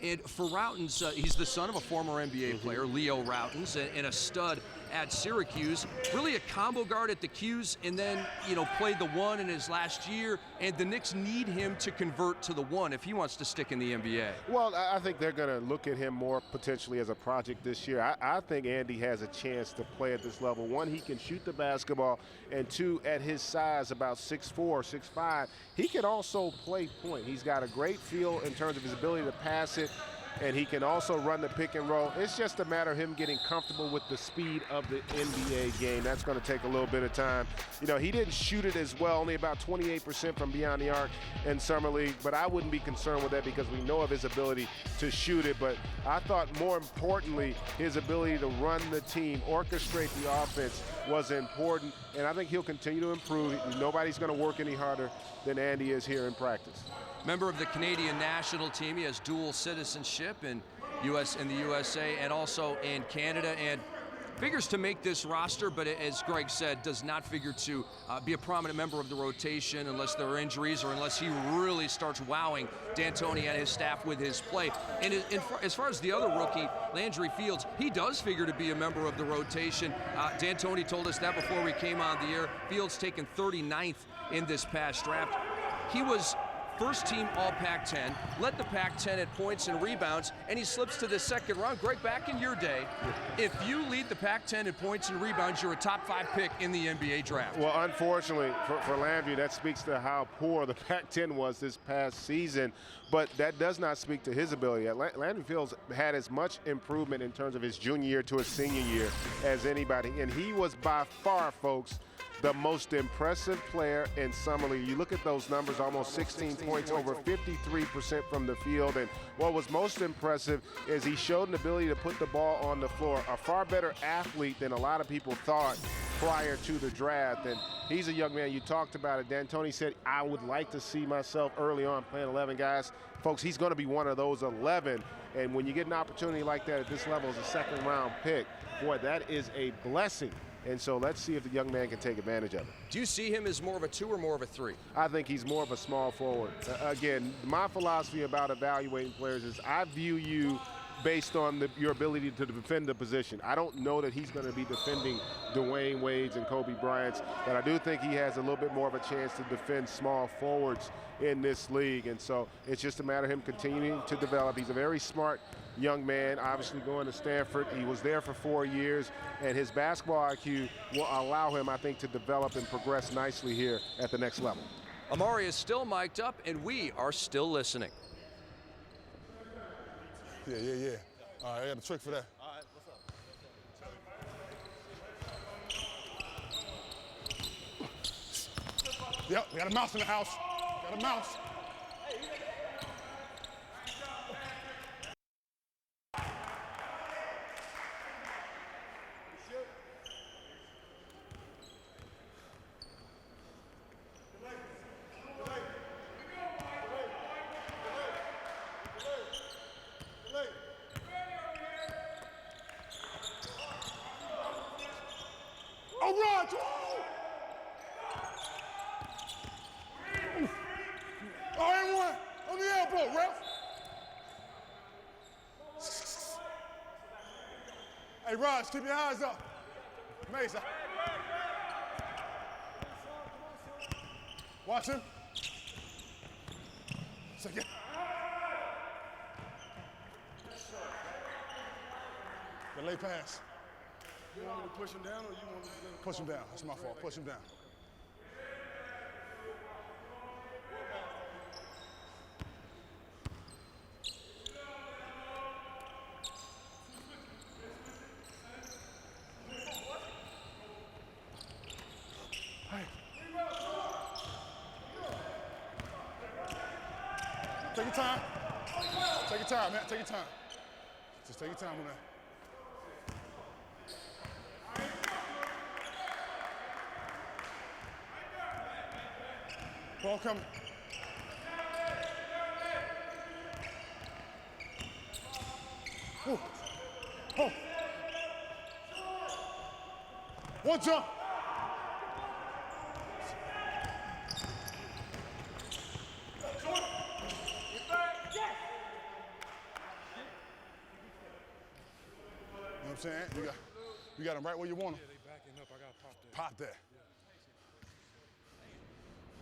S1: And for Routens, he's the son of a former NBA player, Leo Routens, and a stud at Syracuse. Really a combo guard at the Qs, and then, you know, played the one in his last year. And the Knicks need him to convert to the one if he wants to stick in the NBA.
S2: Well, I think they're going to look at him more potentially as a project this year. I think Andy has a chance to play at this level. One, he can shoot the basketball, and two, at his size, about 6'4", 6'5", he can also play point. He's got a great feel in terms of his ability to pass it, and he can also run the pick and roll. It's just a matter of him getting comfortable with the speed of the NBA game. That's going to take a little bit of time. You know, he didn't shoot it as well, only about 28% from beyond the arc in Summer League, but I wouldn't be concerned with that because we know of his ability to shoot it. But I thought more importantly, his ability to run the team, orchestrate the offense was important, and I think he'll continue to improve. Nobody's going to work any harder than Andy is here in practice.
S1: Member of the Canadian national team. He has dual citizenship in the USA and also in Canada, and figures to make this roster, but as Greg said, does not figure to be a prominent member of the rotation unless there are injuries or unless he really starts wowing D'Antoni and his staff with his play. And as far as the other rookie, Landry Fields, he does figure to be a member of the rotation. D'Antoni told us that before we came on the air. Fields taken 39th in this past draft. He was first team all Pac-10, led the Pac-10 at points and rebounds, and he slips to the second round. Greg, back in your day, if you lead the Pac-10 in points and rebounds, you're a top 5 pick in the NBA draft.
S2: Well, unfortunately for Landry, that speaks to how poor the Pac-10 was this past season, but that does not speak to his ability. Landry Fields had as much improvement in terms of his junior year to his senior year as anybody, and he was by far, folks, the most impressive player in Summer League. You look at those numbers, almost 16 points, over 53% from the field. And what was most impressive is he showed an ability to put the ball on the floor. A far better athlete than a lot of people thought prior to the draft. And he's a young man. You talked about it. D'Antoni said, I would like to see myself early on playing 11 guys. Folks, he's going to be one of those 11. And when you get an opportunity like that at this level as a second-round pick, boy, that is a blessing. And so let's see if the young man can take advantage of it.
S1: Do you see him as more of a 2 or more of a 3?
S2: I think he's more of a small forward. Again, my philosophy about evaluating players is I view you based on your ability to defend the position. I don't know that he's going to be defending Dwayne Wade's and Kobe Bryant's, but I do think he has a little bit more of a chance to defend small forwards in this league. And so it's just a matter of him continuing to develop. He's a very smart young man, obviously going to Stanford. He was there for 4 years, and his basketball IQ will allow him, I think, to develop and progress nicely here at the next level.
S1: Amari is still mic'd up, and we are still listening.
S7: Yeah. All right, I got a trick for that.
S9: All right, what's up?
S7: Yep, we got a mouse in the house. Got a mouse. Hey, Raj, keep your eyes up. Mason. Watch him. Second. The lay pass.
S9: You want me to push him down or you want me to
S7: push him down? That's my fault. Push him down. Take your time. Take your time, man. Take your time. Just take your time on that. Ball coming. Ooh. Oh. One jump. You know what I'm saying? You got them right where you want them.
S8: Yeah, they backing up. I got to pop that.
S7: Pop that.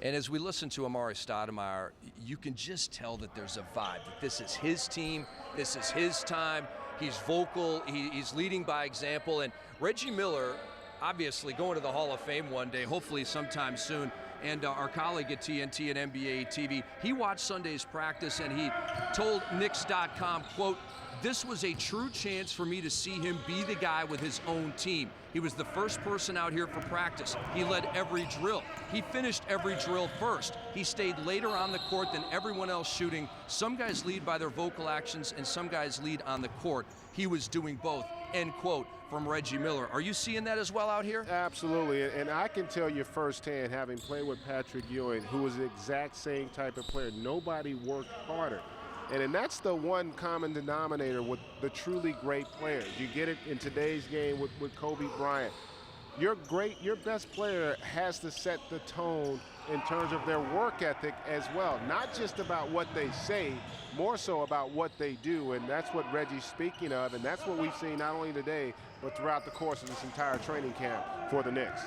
S1: And as we listen to Amari Stoudemire, you can just tell that there's a vibe, that this is his team, this is his time. He's vocal, he's leading by example. And Reggie Miller, obviously going to the Hall of Fame one day, hopefully sometime soon. And our colleague at TNT and NBA TV, he watched Sunday's practice and he told NICS.com, quote, "This was a true chance for me to see him be the guy with his own team. He was the first person out here for practice. He led every drill. He finished every drill first. He stayed later on the court than everyone else shooting. Some guys lead by their vocal actions and some guys lead on the court. He was doing both," end quote from Reggie Miller. Are you seeing that as well out here?
S2: Absolutely, and I can tell you firsthand, having played with Patrick Ewing, who was the exact same type of player, nobody worked harder. And that's the one common denominator with the truly great players. You get it in today's game with Kobe Bryant. Your best player has to set the tone in terms of their work ethic as well. Not just about what they say, more so about what they do. And that's what Reggie's speaking of. And that's what we've seen not only today, but throughout the course of this entire training camp for the Knicks.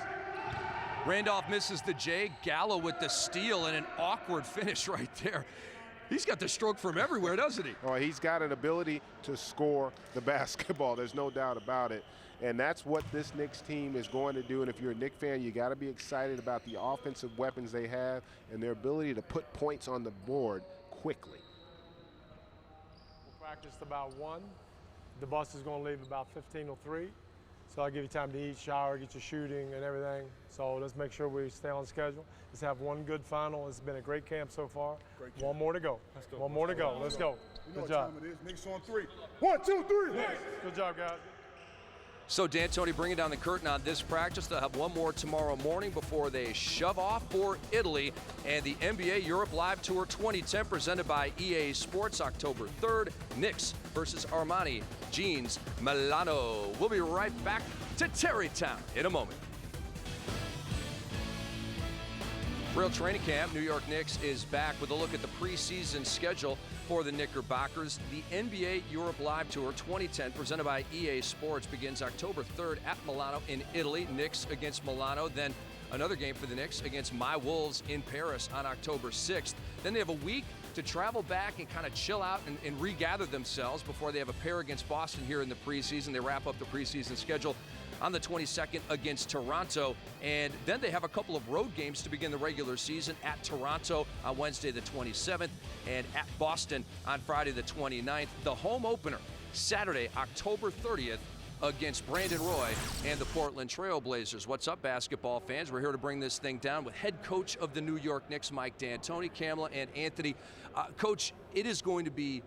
S1: Randolph misses the J. Gallo with the steal and an awkward finish right there. He's got the stroke from everywhere, doesn't he?
S2: Oh, he's got an ability to score the basketball. There's no doubt about it. And that's what this Knicks team is going to do. And if you're a Knicks fan, you got to be excited about the offensive weapons they have and their ability to put points on the board quickly.
S3: We'll practice about 1. The bus is going to leave about 15:03. So I'll give you time to eat, shower, get your shooting and everything. So let's make sure we stay on schedule. Let's have one good final. It's been a great camp so far.
S7: Great camp.
S3: One more to go.
S7: Let's go.
S3: One more to go. Let's go.
S7: You know
S3: Good
S7: what
S3: job.
S7: time it is. Knicks on 3. 1, 2, 3.
S3: Good job, guys.
S1: So D'Antoni bringing down the curtain on this practice. They'll have one more tomorrow morning before they shove off for Italy and the NBA Europe Live Tour 2010 presented by EA Sports October 3rd. NICS versus Armani Jeans Milano. We'll be right back to Terrytown in a moment. Real Training Camp, New York Knicks is back with a look at the preseason schedule for the Knickerbockers. The NBA Europe Live Tour 2010 presented by EA Sports begins October 3rd at Milano in Italy. Knicks against Milano. Then another game for the Knicks against my Wolves in Paris on October 6th. Then they have a week to travel back and kind of chill out and regather themselves before they have a pair against Boston here in the preseason. They wrap up the preseason schedule on the 22nd against Toronto. And then they have a couple of road games to begin the regular season at Toronto on Wednesday the 27th and at Boston on Friday the 29th. The home opener, Saturday, October 30th against Brandon Roy and the Portland Trail Blazers. What's up, basketball fans? We're here to bring this thing down with head coach of the New York Knicks, Mike D'Antoni, Kamala, and Anthony. Coach, it is going to be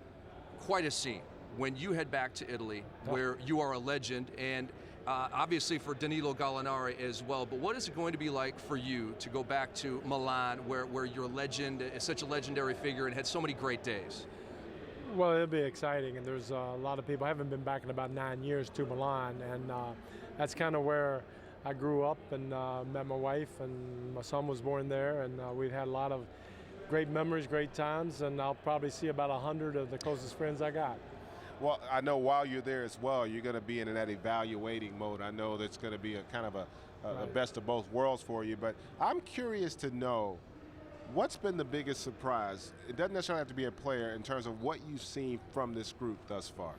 S1: quite a scene when you head back to Italy, where you are a legend, and obviously for Danilo Gallinari as well. But what is it going to be like for you to go back to Milan, where your legend is such a legendary figure and had so many great days?
S10: Well, it'll be exciting, and there's a lot of people. I haven't been back in about 9 years to Milan, and that's kind of where I grew up and met my wife, and my son was born there, and we've had a lot of great memories, great times, and I'll probably see about 100 of the closest friends I got.
S2: Well, I know while you're there as well, you're going to be in that evaluating mode. I know that's going to be a kind of a best of both worlds for you, but I'm curious to know what's been the biggest surprise. It doesn't necessarily have to be a player in terms of what you've seen from this group thus far.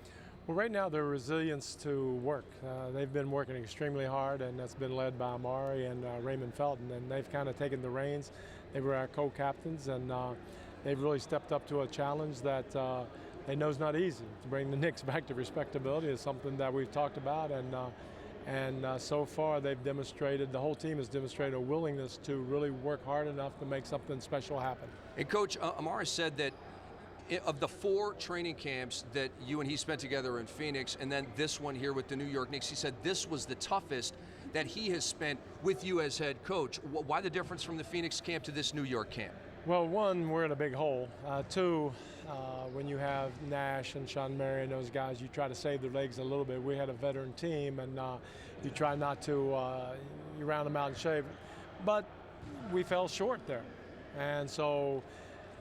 S10: Well, right now their resilience to work. They've been working extremely hard, and that's been led by Amari and Raymond Felton, and they've kind of taken the reins. They were our co-captains, and they've really stepped up to a challenge that they know is not easy. To bring the Knicks back to respectability is something that we've talked about, and so far they've demonstrated, the whole team has demonstrated a willingness to really work hard enough to make something special happen.
S1: And Coach, Amari said that of the 4 training camps that you and he spent together in Phoenix, and then this one here with the New York Knicks, he said this was the toughest that he has spent with you as head coach. Why the difference from the Phoenix camp to this New York camp?
S10: Well, one, we're in a big hole. Two, when you have Nash and Sean Marion, those guys, you try to save their legs a little bit. We had a veteran team, and you try not to, you round them out and shave. But we fell short there. And so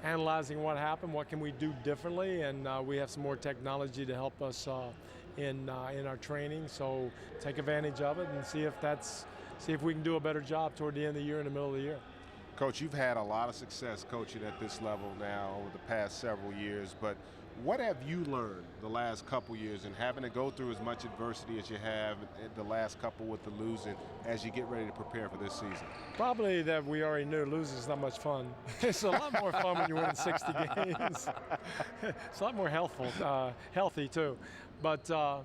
S10: analyzing what happened, what can we do differently, and we have some more technology to help us in our training. So take advantage of it and see if we can do a better job toward the end of the year, in the middle of the year.
S2: Coach, you've had a lot of success coaching at this level now over the past several years, but what have you learned the last couple years in having to go through as much adversity as you have the last couple with the losing as you get ready to prepare for this season?
S10: Probably that we already knew losing is not much fun. It's a lot more fun when you win 60 games. It's a lot more healthy too. But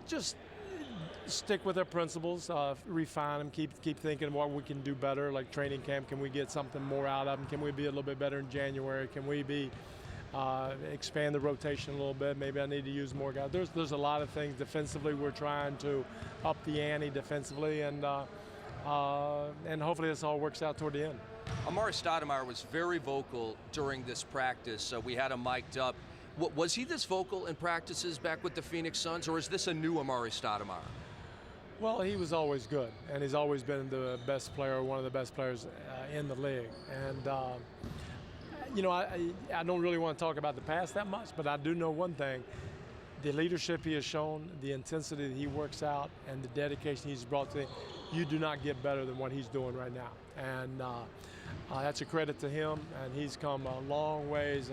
S10: just stick with our principles, refine them, keep thinking what we can do better, like training camp. Can we get something more out of them? Can we be a little bit better in January? Can we expand the rotation a little bit? Maybe I need to use more guys. There's a lot of things defensively. We're trying to up the ante defensively, and hopefully this all works out toward the end.
S1: Amari Stoudemire was very vocal during this practice. We had him mic'd up. Was he this vocal in practices back with the Phoenix Suns, or is this a new Amari Stoudemire?
S10: Well, he was always good, and he's always been the best player, one of the best players in the league. And I don't really want to talk about the past that much, but I do know one thing. The leadership he has shown, the intensity that he works out, and the dedication he's brought to it, you do not get better than what he's doing right now. And that's a credit to him, and he's come a long ways.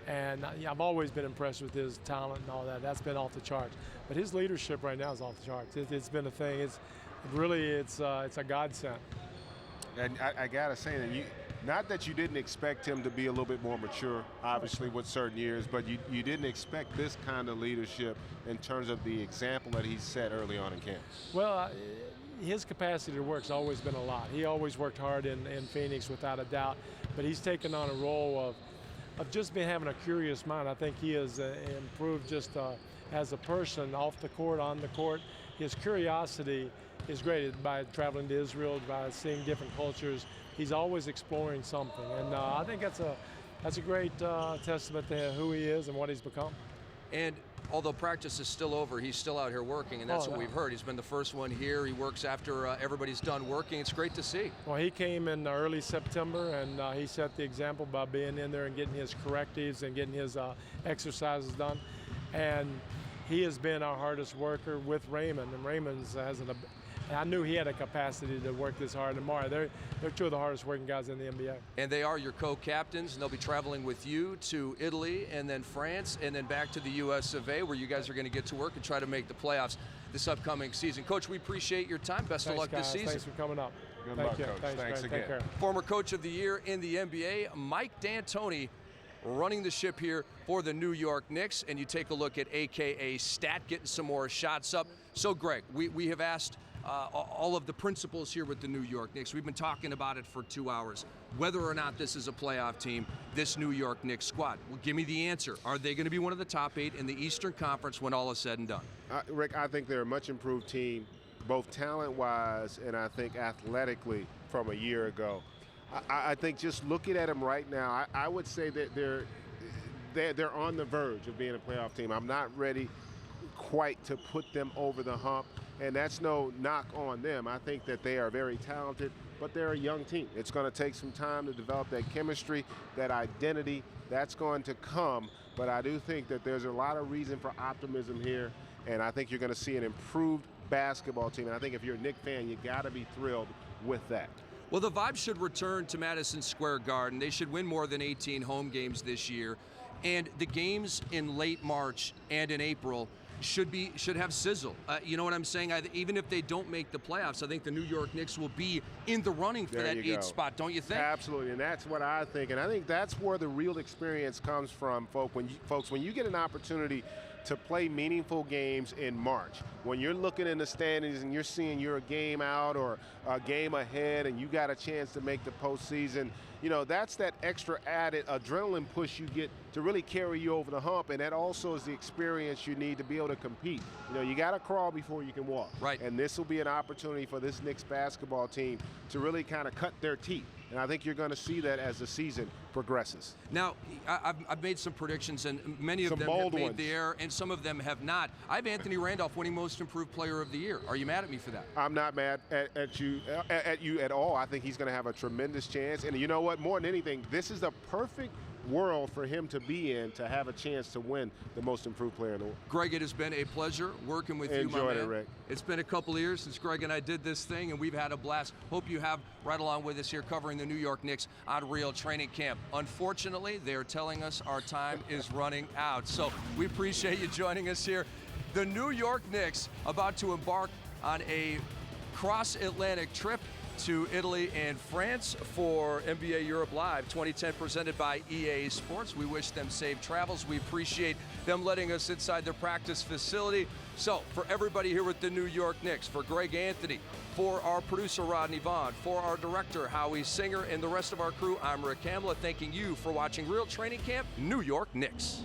S10: And I've always been impressed with his talent and all that. That's been off the charts. But his leadership right now is off the charts. It's been a thing. It's a godsend.
S2: And I gotta say that not that you didn't expect him to be a little bit more mature, obviously with certain years, but you didn't expect this kind of leadership in terms of the example that he set early on in camp.
S10: Well, his capacity to work's always been a lot. He always worked hard in Phoenix without a doubt, but he's taken on a role of just having a curious mind. I think he has improved just as a person, off the court, on the court. his curiosity is great. By traveling to Israel, by seeing different cultures, he's always exploring something, and I think that's a great testament to who he is and what he's become.
S1: And although practice is still over, he's still out here working, and that's what we've heard. He's been the first one here. He works after everybody's done working. It's great to see.
S10: Well, he came in early September, and he set the example by being in there and getting his correctives and getting his exercises done. And he has been our hardest worker with Raymond, and Raymond's has I knew he had a capacity to work this hard tomorrow. They're two of the hardest working guys in the NBA. And
S1: they are your co-captains, and they'll be traveling with you to Italy and then France and then back to the US of A, where you guys are going to get to work and try to make the playoffs this upcoming season. Coach, we appreciate your time. Best of luck this season.
S10: Thanks for coming up.
S2: Good luck, Coach. Thanks again.
S10: Take care.
S1: Former Coach of the Year in the NBA, Mike D'Antoni, running the ship here for the New York Knicks. And you take a look at AKA Stat, getting some more shots up. So, Greg, we have asked all of the principals here with the New York Knicks. We've been talking about it for 2 hours. Whether or not this is a playoff team, this New York Knicks squad. Well, give me the answer. Are they going to be one of the top 8 in the Eastern Conference when all is said and done?
S2: Rick, I think they're a much improved team, both talent-wise and I think athletically from a year ago. I think just looking at them right now, I would say that they're on the verge of being a playoff team. I'm not ready quite to put them over the hump. And that's no knock on them. I think that they are very talented, but they're a young team. It's going to take some time to develop that chemistry, that identity. That's going to come. But I do think that there's a lot of reason for optimism here, and I think you're going to see an improved basketball team. And I think if you're a Knicks fan, you got to be thrilled with that.
S1: Well, the vibe should return to Madison Square Garden. They should win more than 18 home games this year. And the games in late March and in April should have sizzle. You know what I'm saying? Even if they don't make the playoffs, I think the New York Knicks will be in the running for that 8th spot, don't you think?
S2: Absolutely, and that's what I think. And I think that's where the real experience comes from, folks. When you get an opportunity to play meaningful games in March, when you're looking in the standings and you're seeing you're a game out or a game ahead and you got a chance to make the postseason, you know, that's that extra added adrenaline push you get to really carry you over the hump, and that also is the experience you need to be able to compete. You know, you got to crawl before you can walk.
S1: Right.
S2: And this will be an opportunity for this Knicks basketball team to really kind of cut their teeth. And I think you're going to see that as the season progresses.
S1: Now, I've made some predictions, and many of them have made the air, and some of them have not. I have Anthony Randolph winning Most Improved Player of the Year. Are you mad at me for that?
S2: I'm not mad at you at all. I think he's going to have a tremendous chance. And you know what? More than anything, this is the perfect world for him to be in to have a chance to win the Most Improved Player in the world.
S1: Greg, it has been a pleasure working with you, my man.
S2: Enjoyed it, Rick.
S1: It's been a couple of years since Greg and I did this thing, and we've had a blast. Hope you have right along with us here covering the New York Knicks on Real Training Camp. Unfortunately, they're telling us our time is running out, so we appreciate you joining us here. The New York Knicks about to embark on a cross-Atlantic trip to Italy and France for NBA Europe Live 2010, presented by EA Sports. We wish them safe travels. We appreciate them letting us inside their practice facility. So for everybody here with the New York Knicks, for Greg Anthony, for our producer Rodney Vaughn, for our director Howie Singer, and the rest of our crew, I'm Rick Kamla, thanking you for watching Real Training Camp New York Knicks.